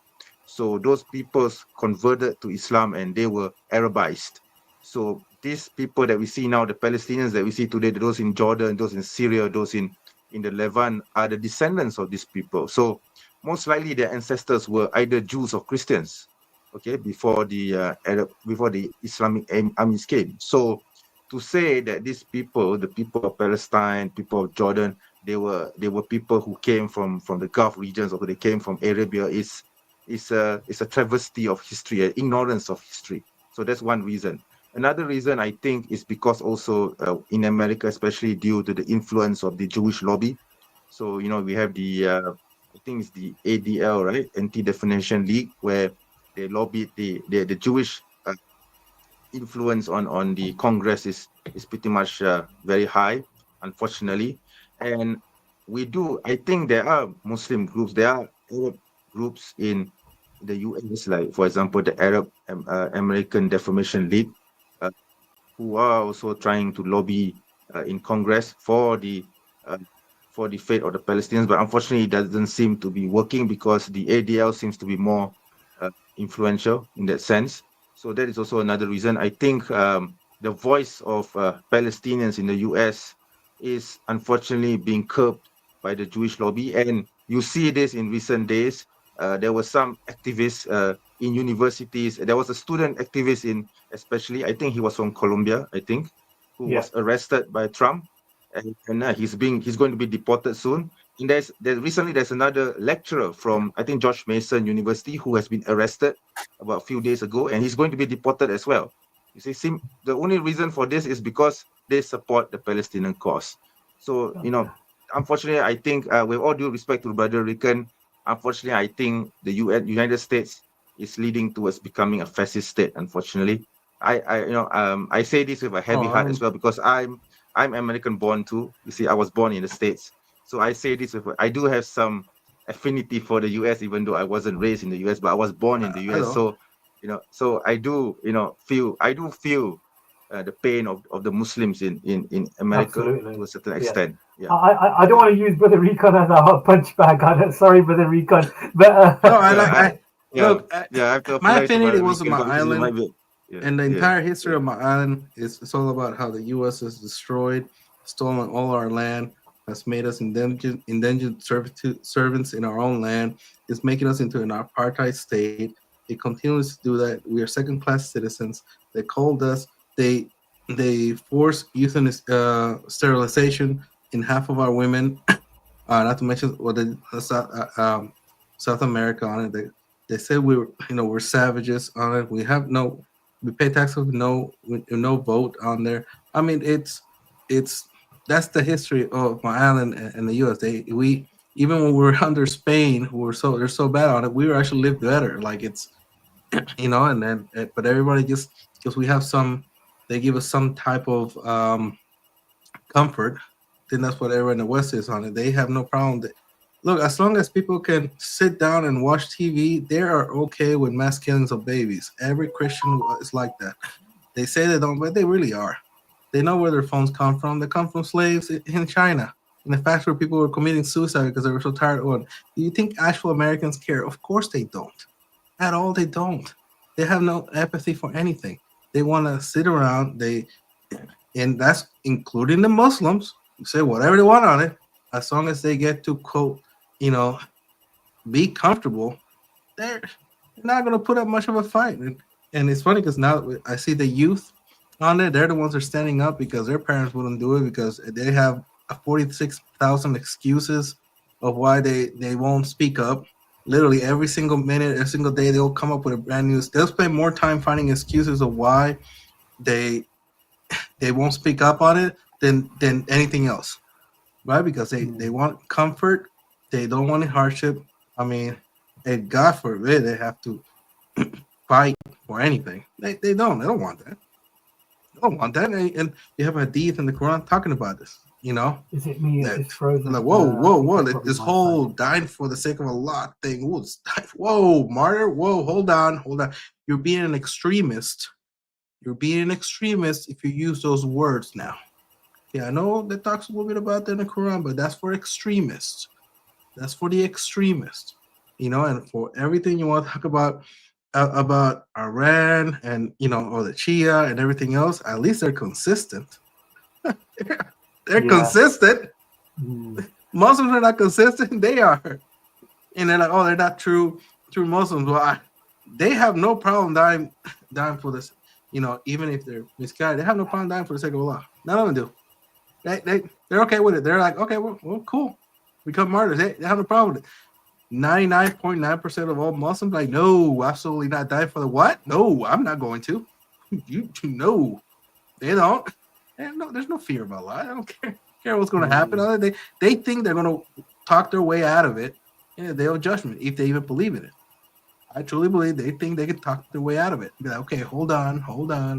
So those peoples converted to Islam and they were Arabized. So these people that we see now, the Palestinians that we see today, those in Jordan, those in Syria, those in the Levant, are the descendants of these people. So most likely their ancestors were either Jews or Christians, okay, before the Islamic armies came. So to say that these people, the people of Palestine, people of Jordan, they were people who came from the Gulf regions, or they came from Arabia, is a travesty of history, an ignorance of history. So that's one reason. Another reason, I think, is because also in America, especially due to the influence of the Jewish lobby. So we have I think it's the ADL, right? Anti-Defamation League, where they lobbied the Jewish influence on the Congress is pretty much very high, unfortunately. And I think there are Muslim groups, there are Arab groups in the US, like for example the Arab American Defamation League, uh, who are also trying to lobby in Congress uh, for the fate of the Palestinians. But unfortunately, it doesn't seem to be working because the ADL seems to be more influential in that sense. So that is also another reason. I think the voice of Palestinians in the US is unfortunately being curbed by the Jewish lobby. And you see this in recent days. There were some activists in universities. There was a student activist especially, I think he was from Colombia, I think, who Yeah. was arrested by Trump. And he's going to be deported soon. And there's another lecturer from, I think, George Mason University, who has been arrested about a few days ago, and he's going to be deported as well. You see, the only reason for this is because they support the Palestinian cause. So, unfortunately, I think, with all due respect to Brother Rican, unfortunately, I think the United States is leading towards becoming a fascist state. Unfortunately, I say this with a heavy heart as well, because I'm American born too. You see, I was born in the States. So I say this I do have some affinity for the US, even though I wasn't raised in the US, but I was born in the US. Hello. So I do, feel the pain of the Muslims in America Absolutely. to a certain Yeah. extent. Yeah. I don't want to use Brother Recon as a punch bag on it. Sorry, Brother Recon. But No, I Yeah, like. I yeah, look. yeah. I have to My apologize to affinity Brother was with Rican, my but because he might island, be, yeah, and the yeah, entire history yeah. of my island is it's all about how the U.S. has destroyed, stolen all our land, has made us indentured servants in our own land. It's making us into an apartheid state. It continues to do that. We are second-class citizens. They called us. They they forced sterilization in half of our women. Not to mention what the South America on it. They said we're savages on it. We pay taxes with no vote on there. I mean it's that's the history of my island and the U.S. even when we were under Spain, who were they're so bad on it, we were actually live better. Like it's, and then but everybody just because we have they give us some type of comfort. Then that's what everyone in the West is on it. They have no problem. Look, as long as people can sit down and watch TV, they are okay with mass killings of babies. Every Christian is like that. They say they don't, but they really are. They know where their phones come from. They come from slaves in China. In the factory, people were committing suicide because they were so tired. Do you think actual Americans care? Of course they don't. At all, they don't. They have no empathy for anything. They want to sit around. And that's including the Muslims. Say whatever they want on it, as long as they get to quote, be comfortable. They're not going to put up much of a fight. And it's funny because now I see the youth on it. They're the ones that are standing up because their parents wouldn't do it because they have 46,000 excuses of why they won't speak up. Literally every single minute, every single day, they'll come up with a brand new. They'll spend more time finding excuses of why they won't speak up on it than anything else, right? Because they want comfort. They don't want any hardship. I mean, and God forbid they have to fight for anything. They don't. They don't want that. They don't want that. And you have a hadith in the Quran talking about this. Is it me? It's frozen. Like whoa! This whole dying for the sake of Allah thing. Whoa, martyr. Whoa, hold on. You're being an extremist. You're being an extremist if you use those words now. Yeah, I know that talks a little bit about that in the Quran, but that's for extremists. That's for the extremists. And for everything you want to talk about Iran and or the Shia and everything else, at least they're consistent. They're consistent. Muslims are not consistent. They are. And they're like, oh, they're not true Muslims. Well, they have no problem dying for this. Even if they're misguided, they have no problem dying for the sake of Allah. None of them do. They're okay with it. They're like, okay, well, cool. Become martyrs. They have no problem with it. 99.9% of all Muslims like, no, absolutely not dying for the what? No, I'm not going to. You know, they don't. There's no fear about Allah. I don't care what's going to happen. They think they're going to talk their way out of it in the day of judgment if they even believe in it. I truly believe they think they can talk their way out of it. Be like, okay, hold on.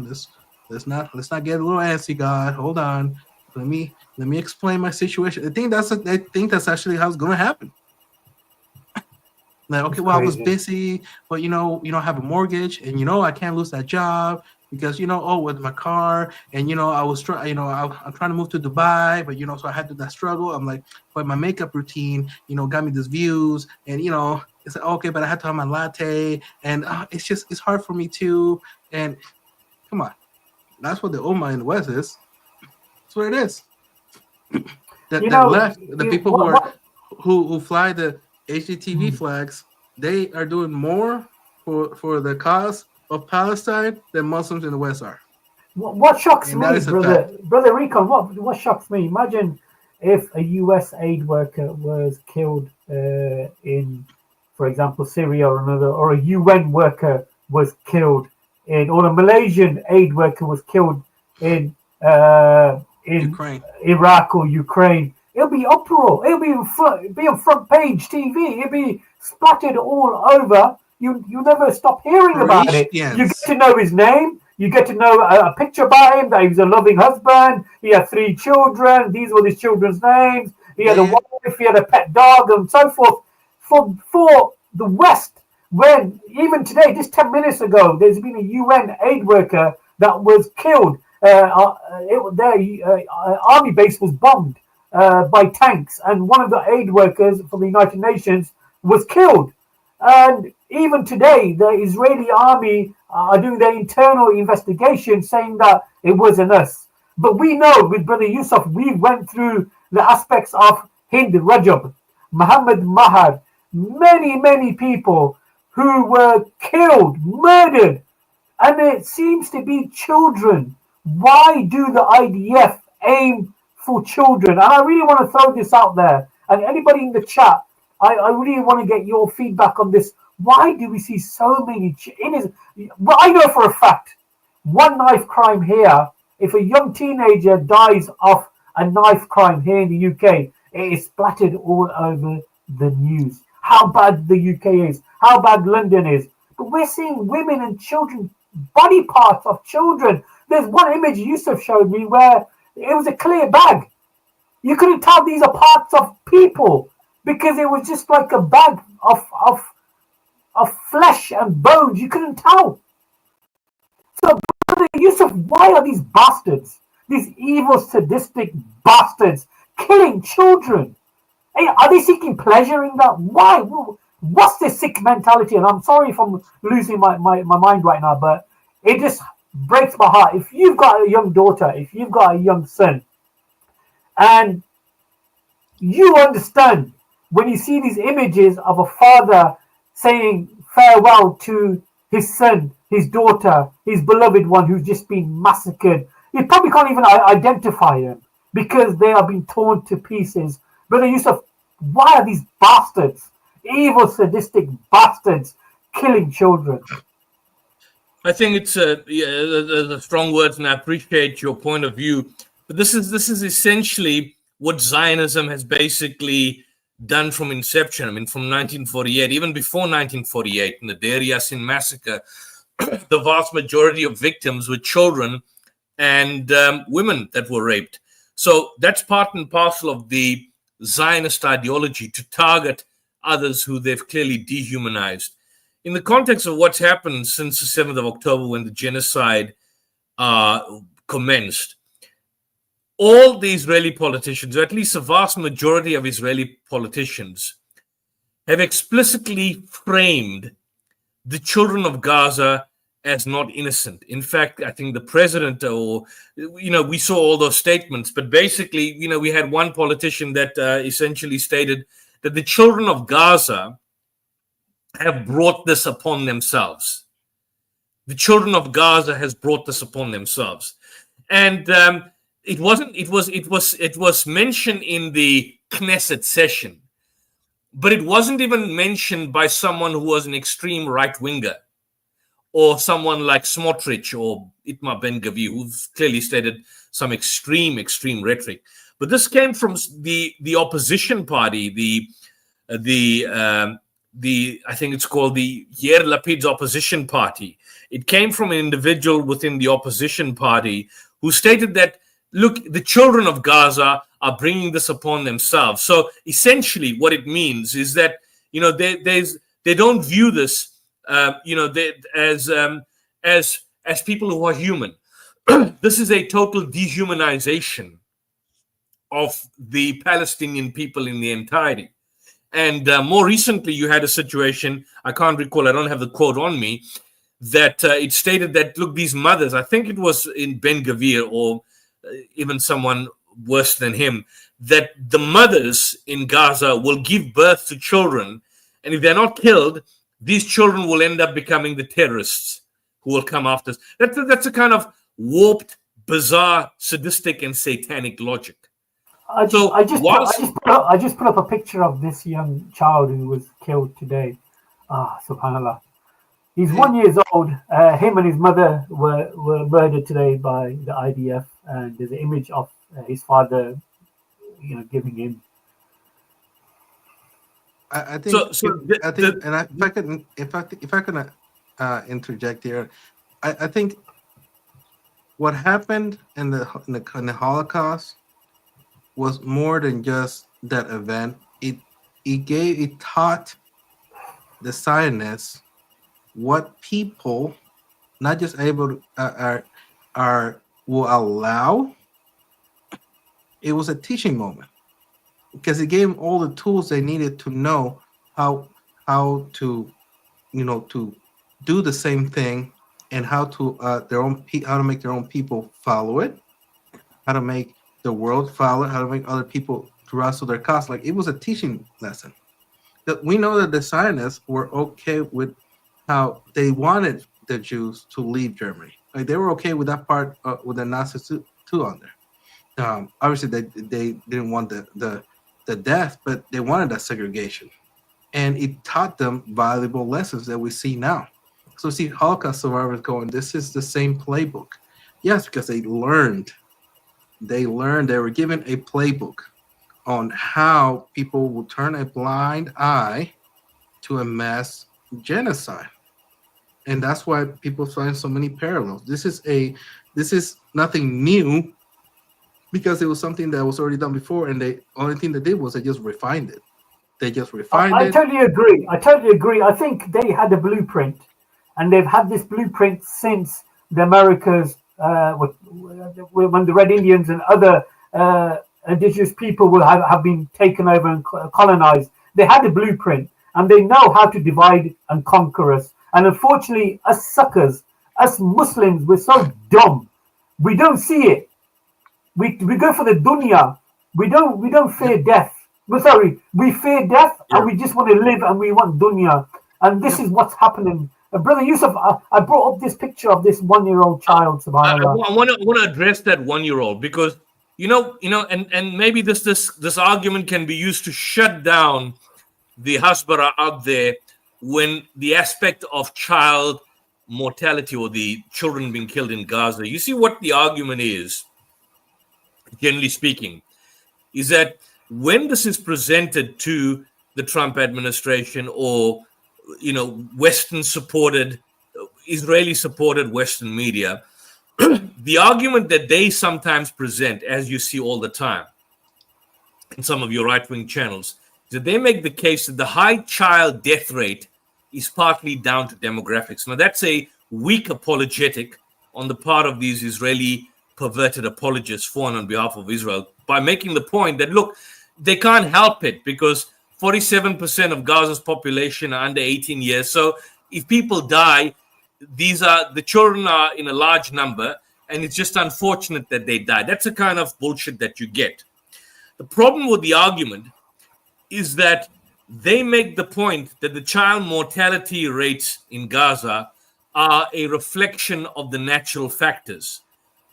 Let's not get a little antsy, God. Hold on. Let me explain my situation. I think that's actually how it's going to happen. Like, okay, well, I was busy, but I have a mortgage, and I can't lose that job because with my car, and I was I'm trying to move to Dubai, but so I had to that struggle. I'm like, but my makeup routine, got me these views, and it's like, okay, but I had to have my latte, and it's hard for me too. And come on, that's what the Ummah in the West is. That's what it is. The people who fly the HDTV flags, they are doing more for the cause of Palestine than Muslims in the West are. What shocks me, brother Rican, what shocks me? Imagine if a U.S. aid worker was killed in, for example, Syria or a UN worker was killed or a Malaysian aid worker was killed in Ukraine. Iraq or Ukraine. It'll be uproar. It'll be on front page TV. It'll be splattered all over. You never stop hearing about it. You get to know his name. You get to know a picture about him, that he was a loving husband. He had 3 children. These were his children's names. He had a wife. He had a pet dog and so forth. For the West, when even today, just 10 minutes ago, there's been a UN aid worker that was killed. Their army base was bombed by tanks, and one of the aid workers from the United Nations was killed. And even today, the Israeli army are doing their internal investigation, saying that it wasn't us. But we know, with Brother Yusuf, we went through the aspects of Hind Rajab, Muhammad Mahar, many people who were killed, murdered, and it seems to be children. Why do the IDF aim for children? And I really want to throw this out there. And anybody in the chat, I really want to get your feedback on this. Why do we see so many? Well, I know for a fact, one knife crime here, if a young teenager dies of a knife crime here in the UK, it is splattered all over the news, how bad the UK is, how bad London is. But we're seeing women and children, body parts of children. There's one image Yusuf showed me where it was a clear bag. You couldn't tell these are parts of people because it was just like a bag of flesh and bones. You couldn't tell. So, Brother Yusuf, why are these bastards, these evil, sadistic bastards, killing children? Hey, are they seeking pleasure in that? Why? What's this sick mentality? And I'm sorry if I'm losing my mind right now, but it just breaks my heart. If you've got a young daughter, if you've got a young son, and you understand when you see these images of a father saying farewell to his son, his daughter, his beloved one who's just been massacred, you probably can't even identify them because they are being torn to pieces. Brother Yusuf, why are these bastards, evil, sadistic bastards, killing children? I think it's the strong words, and I appreciate your point of view. But this is essentially what Zionism has basically done from inception. I mean, from 1948, even before 1948, in the Deir Yassin massacre, the vast majority of victims were children and women that were raped. So that's part and parcel of the Zionist ideology, to target others who they've clearly dehumanized. In the context of what's happened since the 7th of October, when the genocide commenced, all the Israeli politicians, or at least a vast majority of Israeli politicians, have explicitly framed the children of Gaza as not innocent. In fact, I think the president, or, we saw all those statements, but basically, we had one politician that essentially stated that the children of Gaza have brought this upon themselves. The children of Gaza has brought this upon themselves. And it was mentioned in the Knesset session, but it wasn't even mentioned by someone who was an extreme right-winger, or someone like Smotrich or Itamar Ben-Gvir, who've clearly stated some extreme rhetoric. But this came from the opposition party, I think it's called the Yair Lapid's opposition party. It came from an individual within the opposition party who stated that, look, the children of Gaza are bringing this upon themselves. So essentially what it means is that, they don't view this, as people who are human. This is a total dehumanization of the Palestinian people in the entirety. And more recently, you had a situation, I can't recall, I don't have the quote on me, that it stated that, look, these mothers, I think it was in Ben-Gvir or even someone worse than him, that the mothers in Gaza will give birth to children, and if they're not killed, these children will end up becoming the terrorists who will come after us. That's a kind of warped, bizarre, sadistic, and satanic logic. I just put up a picture of this young child who was killed today. Subhanallah. He's 1 year old. Him and his mother were murdered today by the IDF, and there's an image of his father, giving him. I think, if I can interject here, I think what happened in the Holocaust was more than just that event. It taught the Zionists what people, not just able to, will allow. It was a teaching moment, because it gave them all the tools they needed to know how to to do the same thing, and how to make their own people follow it, how to make the world follow it, how to make other people to wrestle their cause. Like, it was a teaching lesson. That we know that the Zionists were okay with how they wanted the Jews to leave Germany. Like, they were okay with that part, with the Nazis too on there. Obviously, they didn't want the death, but they wanted that segregation, and it taught them valuable lessons that we see now. So see Holocaust survivors going, this is the same playbook. Yes, because they were given a playbook on how people will turn a blind eye to a mass genocide. And that's why people find so many parallels. This is nothing new, because it was something that was already done before, and the only thing they did was they just refined it. I totally agree. I think they had a blueprint, and they've had this blueprint since the Americas, when the Red Indians and other indigenous people will have been taken over and colonized. They had a blueprint, and they know how to divide and conquer us. And unfortunately, us suckers, us Muslims, we're so dumb. We don't see it. We go for the dunya. We don't fear death. We fear death, and we just want to live, and we want dunya. And this is what's happening. Brother Yusuf, I brought up this picture of this 1-year-old child. Subhanallah. I want to address that 1-year-old, because and maybe this argument can be used to shut down the hasbara out there when the aspect of child mortality or the children being killed in Gaza. You see what the argument is, generally speaking, is that when this is presented to the Trump administration or Western supported, Israeli supported Western media, the argument that they sometimes present, as you see all the time in some of your right-wing channels, is that they make the case that the high child death rate is partly down to demographics. Now, that's a weak apologetic on the part of these Israeli perverted apologists for and on behalf of Israel, by making the point that, look, they can't help it because 47% of Gaza's population are under 18 years. So if people die, the children are in a large number, and it's just unfortunate that they die. That's the kind of bullshit that you get. The problem with the argument is that they make the point that the child mortality rates in Gaza are a reflection of the natural factors.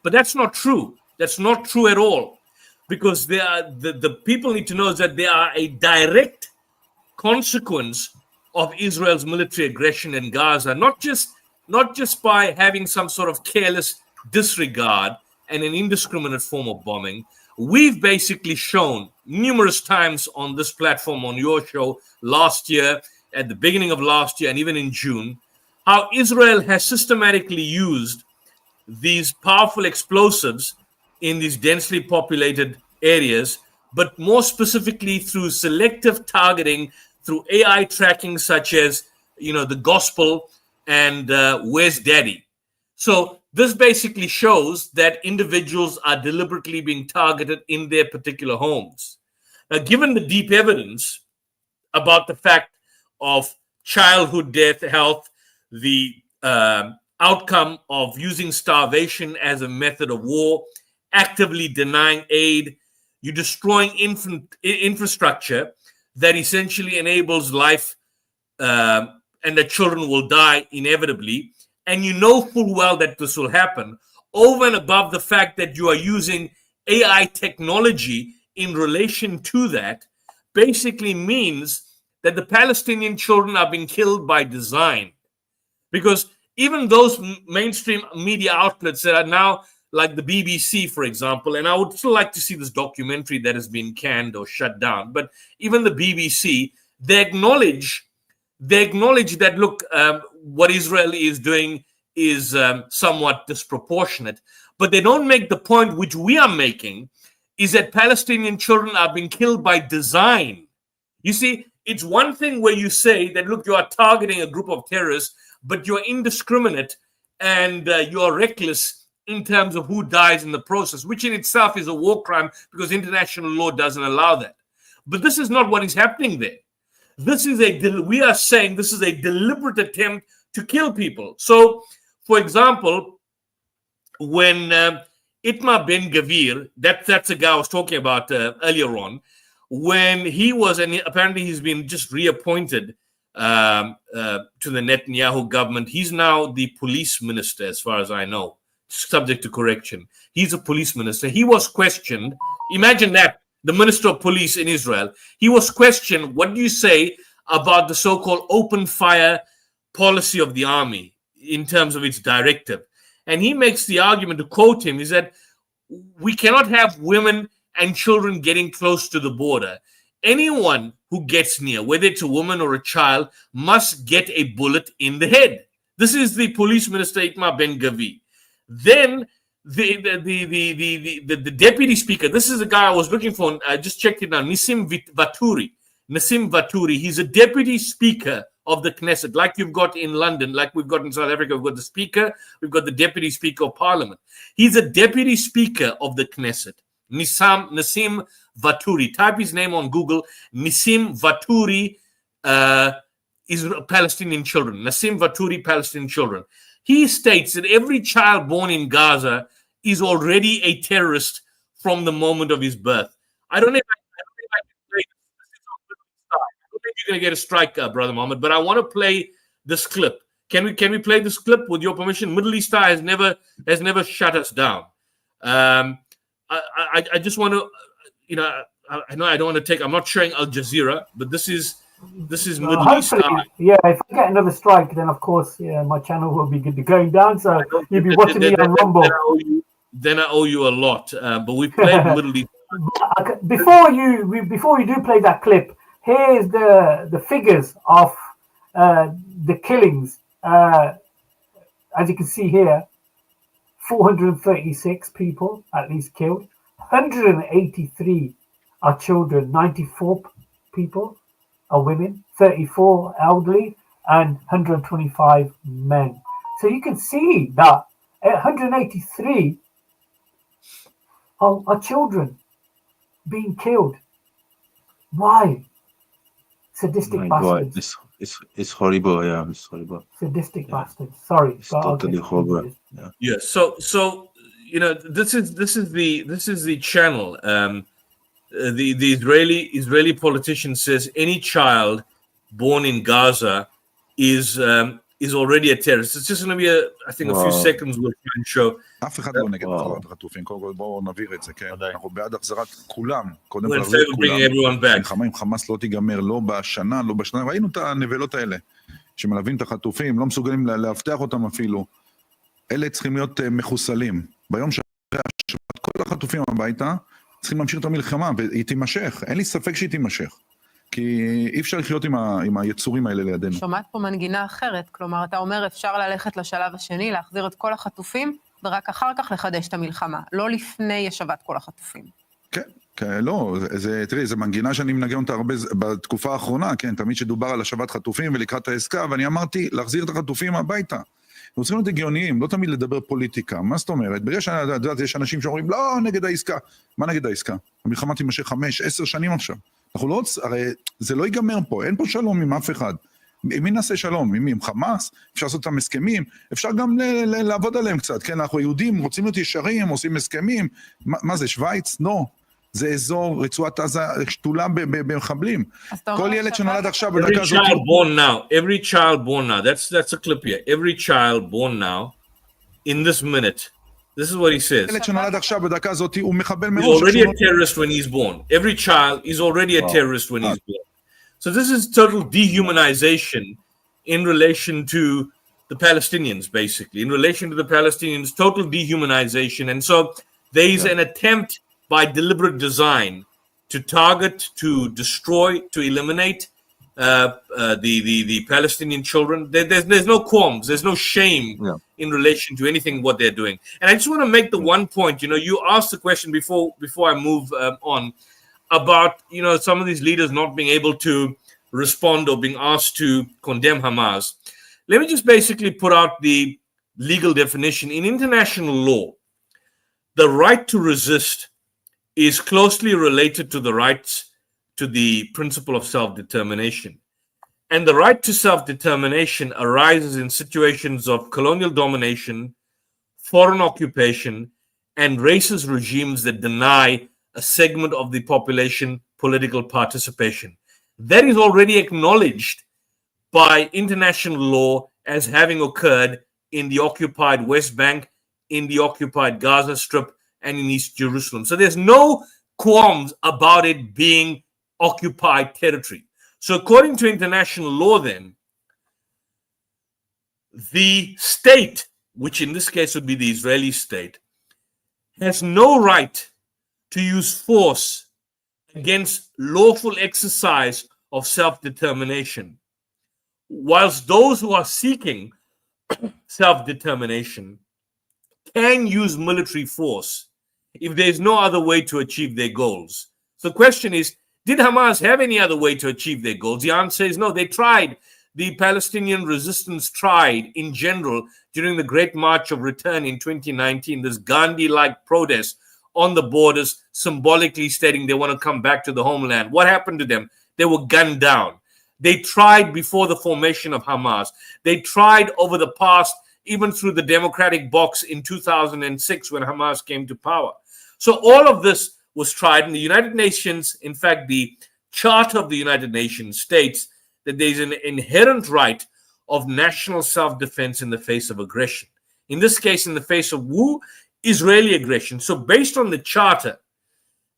But that's not true. That's not true at all. Because the people need to know is that they are a direct consequence of Israel's military aggression in Gaza, not just by having some sort of careless disregard and an indiscriminate form of bombing. We've basically shown numerous times on this platform, on your show last year, at the beginning of last year, and even in June, how Israel has systematically used these powerful explosives in these densely populated areas, but more specifically through selective targeting, through AI tracking, such as, the gospel and Where's Daddy. So this basically shows that individuals are deliberately being targeted in their particular homes. Now, given the deep evidence about the fact of childhood death, health, the outcome of using starvation as a method of war, actively denying aid, you're destroying infrastructure that essentially enables life, and that children will die inevitably. And you know full well that this will happen, over and above the fact that you are using AI technology in relation to that, basically means that the Palestinian children are being killed by design. Because even those mainstream media outlets that are now, like the BBC, for example, and I would still like to see this documentary that has been canned or shut down, but even the BBC, they acknowledge that, look, what Israel is doing is somewhat disproportionate, but they don't make the point which we are making, is that Palestinian children are being killed by design. You see, it's one thing where you say that, look, you are targeting a group of terrorists, but you're indiscriminate and you are reckless in terms of who dies in the process, which in itself is a war crime because international law doesn't allow that. But this is not what is happening there. We are saying this is a deliberate attempt to kill people. So, for example, when Itamar Ben-Gvir, that's a guy I was talking about earlier on, when he was, and apparently he's been just reappointed to the Netanyahu government. He's now the police minister, as far as I know, subject to correction. He's a police minister. He was questioned. Imagine that, the minister of police in Israel. He was questioned, what do you say about the so-called open fire policy of the army in terms of its directive? And he makes the argument, to quote him, is that we cannot have women and children getting close to the border. Anyone who gets near, whether it's a woman or a child, must get a bullet in the head. This is the police minister, Itmar Ben-Gvir. Then the deputy speaker, this is the guy I was looking for, I just checked it now, Nassim Vaturi. He's a deputy speaker of the Knesset, like you've got in London, like we've got in South Africa. We've got the speaker, we've got the deputy speaker of parliament. He's a deputy speaker of the Knesset, Nassim Vaturi. Type his name on Google. Nassim Vaturi is Palestinian children. Nassim Vaturi, Palestinian children. He states that every child born in Gaza is already a terrorist from the moment of his birth. I don't know if I can play this. I don't think you're going to get a strike, Brother Mohammed, but I want to play this clip. Can we play this clip with your permission? Middle East Eye has never shut us down. I just want to, I know I don't want to take. I'm not showing Al Jazeera, but this is Middle East Eye. Yeah, if I get another strike, then of course, my channel will be going down. So you'll be watching me on Rumble. Then I owe you a lot. But we played Middle East. Before you do play that clip, here's the figures of the killings. As you can see here, 436 people at least killed. 183 are children. 94 people are women, 34 elderly, and 125 men. So you can see that 183 are children being killed. Why? Sadistic bastards. God, it's horrible. Yeah, it's horrible. Sadistic bastards. Sorry, it's totally horrible. Yeah. Yeah. So this is the channel. The Israeli politician says any child born in Gaza is already a terrorist. It's just going to be a few seconds we'll try and show. אף אחד לא נגד החזרת החטופים, קודם כל בואו נבהיר את זה, כן? אנחנו בעד החזרת כולם, קודם כל המלחמה עם חמאס לא תיגמר, לא בשנה, לא בשנה, ראינו את הנבלות האלה, שמלווים את החטופים, לא מסוגלים לאבטח אותם אפילו, אלה צריכים להיות מחוסלים, ביום שאחרי השבת כל החטופים הביתה, צריכים להמשיך את המלחמה, והיא תימשך, אין לי ספק שהיא תימשך. כי אי אפשר לחיות עם היצורים האלה לידינו. שומעת פה מנגינה אחרת, כלומר, אתה אומר אפשר ללכת לשלב השני, להחזיר את כל החטופים, ורק אחר כך לחדש את המלחמה, לא לפני השבת כל החטופים. כן, לא, תראי, זו מנגינה שאני מנגן אותה הרבה בתקופה האחרונה, כן, תמיד שדובר על השבת חטופים ולקראת העסקה, ואני אמרתי, להחזיר את החטופים הביתה. אנחנו צריכים להיות הגיוניים, לא תמיד לדבר פוליטיקה. מה זאת אומרת? ברגע שיש אנשים שאומרים, לא, נגד העסקה. מה נגד העסקה? המלחמה תימשך 5-10 שנים עכשיו. אנחנו לא, הרי זה לא ייגמר פה, אין פה שלום עם אף אחד. מי נעשה שלום? עם חמאס? אפשר לעשות אותם הסכמים? אפשר גם לעבוד עליהם קצת, כן? אנחנו יהודים, רוצים להיות ישרים, עושים הסכמים. מה זה, שוויץ? לא. זה אזור, רצועת עזה, שתולה במחבלים. כל ילד שנולד עכשיו בדקה הזאת... Every child born now, that's a clip here. Every child born now, in this minute, this is what he says. ילד שנולד עכשיו בדקה הזאת, הוא מחבל מראש. He's already a terrorist when he's born. Every child is already a terrorist when he's born. So this is total dehumanization in relation to the Palestinians, basically. In relation to the Palestinians, total dehumanization. And so there is an attempt by deliberate design to target, to destroy, to eliminate the Palestinian children. There's no qualms, there's no shame in relation to anything what they're doing. And I just want to make the one point, you asked the question before I move on about, some of these leaders not being able to respond or being asked to condemn Hamas. Let me just basically put out the legal definition. In international law, the right to resist is closely related to the rights to the principle of self-determination. And the right to self-determination arises in situations of colonial domination, foreign occupation, and racist regimes that deny a segment of the population political participation. That is already acknowledged by international law as having occurred in the occupied West Bank, in the occupied Gaza Strip, and in East Jerusalem. So there's no qualms about it being occupied territory. So according to international law then, the state, which in this case would be the Israeli state, has no right to use force against lawful exercise of self-determination, whilst those who are seeking self-determination can use military force if there is no other way to achieve their goals. So the question is, did Hamas have any other way to achieve their goals? The answer is no. They tried. The Palestinian resistance tried in general during the Great March of Return in 2019, this Gandhi-like protest on the borders, symbolically stating they want to come back to the homeland. What happened to them? They were gunned down. They tried before the formation of Hamas. They tried over the past, even through the democratic box in 2006 when Hamas came to power. So all of this was tried, and the United Nations, in fact, the Charter of the United Nations states that there's an inherent right of national self-defense in the face of aggression. In this case, in the face of Israeli aggression. So based on the Charter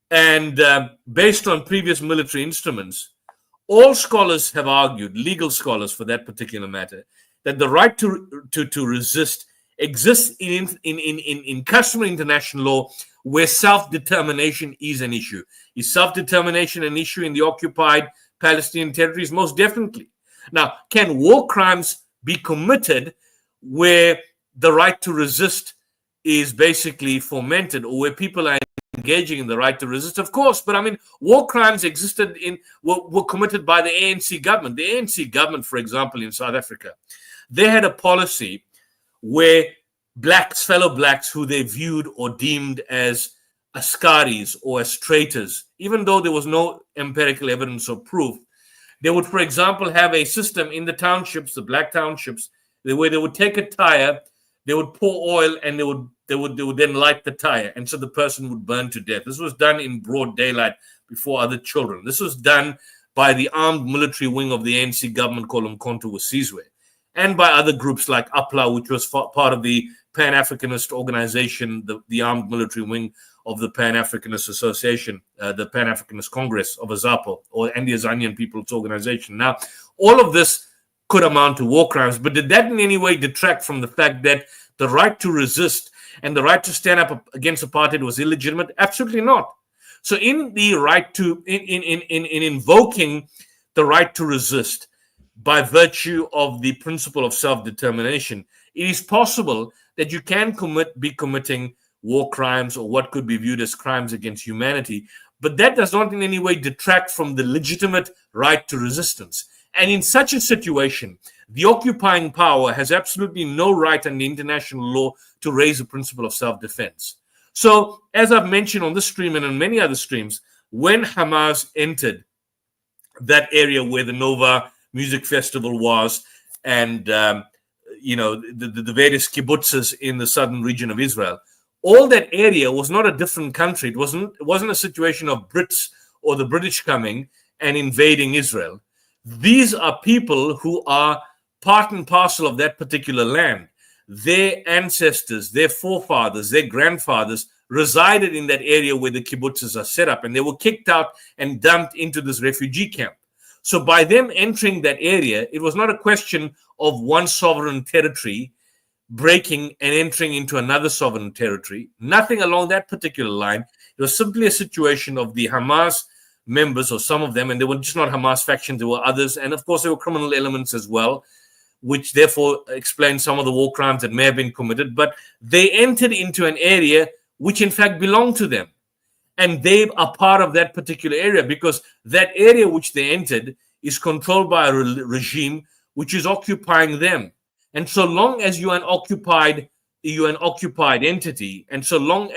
and based on previous military instruments, all scholars have argued, legal scholars for that particular matter, that the right to resist exists in customary international law where self-determination is an issue. Is self-determination an issue in the occupied Palestinian territories? Most definitely. Now, can war crimes be committed where the right to resist is basically fomented, or where people are engaging in the right to resist? Of course, but I mean, war crimes existed were committed by the ANC government. The ANC government, for example, in South Africa, they had a policy where fellow blacks who they viewed or deemed as askaris or as traitors, even though there was no empirical evidence or proof, they would, for example, have a system in the townships, the black townships, where they would take a tire, they would pour oil, and they would then light the tire, and so the person would burn to death. This was done in broad daylight before other children. This was done by the armed military wing of the ANC government called Umkhonto weSizwe, and by other groups like APLA, which was part of the Pan-Africanist organization, the armed military wing of the Pan-Africanist Association, the Pan-Africanist Congress of AZAPO, and the Azanian People's Organization. Now, all of this could amount to war crimes, but did that in any way detract from the fact that the right to resist and the right to stand up against apartheid was illegitimate? Absolutely not. So in the right to, in invoking the right to resist by virtue of the principle of self-determination, it is possible that you can be committing war crimes or what could be viewed as crimes against humanity, but that does not in any way detract from the legitimate right to resistance. And in such a situation, the occupying power has absolutely no right under international law to raise the principle of self-defense. So, as I've mentioned on this stream and on many other streams, when Hamas entered that area where the Nova Music Festival was, and the various kibbutzes in the southern region of Israel, all that area was not a different country. It wasn't a situation of Brits or the British coming and invading Israel. These are people who are part and parcel of that particular land. Their ancestors, their forefathers, their grandfathers resided in that area where the kibbutzes are set up, and they were kicked out and dumped into this refugee camp. So by them entering that area, it was not a question of one sovereign territory breaking and entering into another sovereign territory. Nothing along that particular line. It was simply a situation of the Hamas members, or some of them, and they were just not Hamas factions, there were others, and of course there were criminal elements as well, which therefore explain some of the war crimes that may have been committed. But they entered into an area which in fact belonged to them, and they are part of that particular area, because that area which they entered is controlled by a regime which is occupying them. And so long as you're an occupied entity, and so long as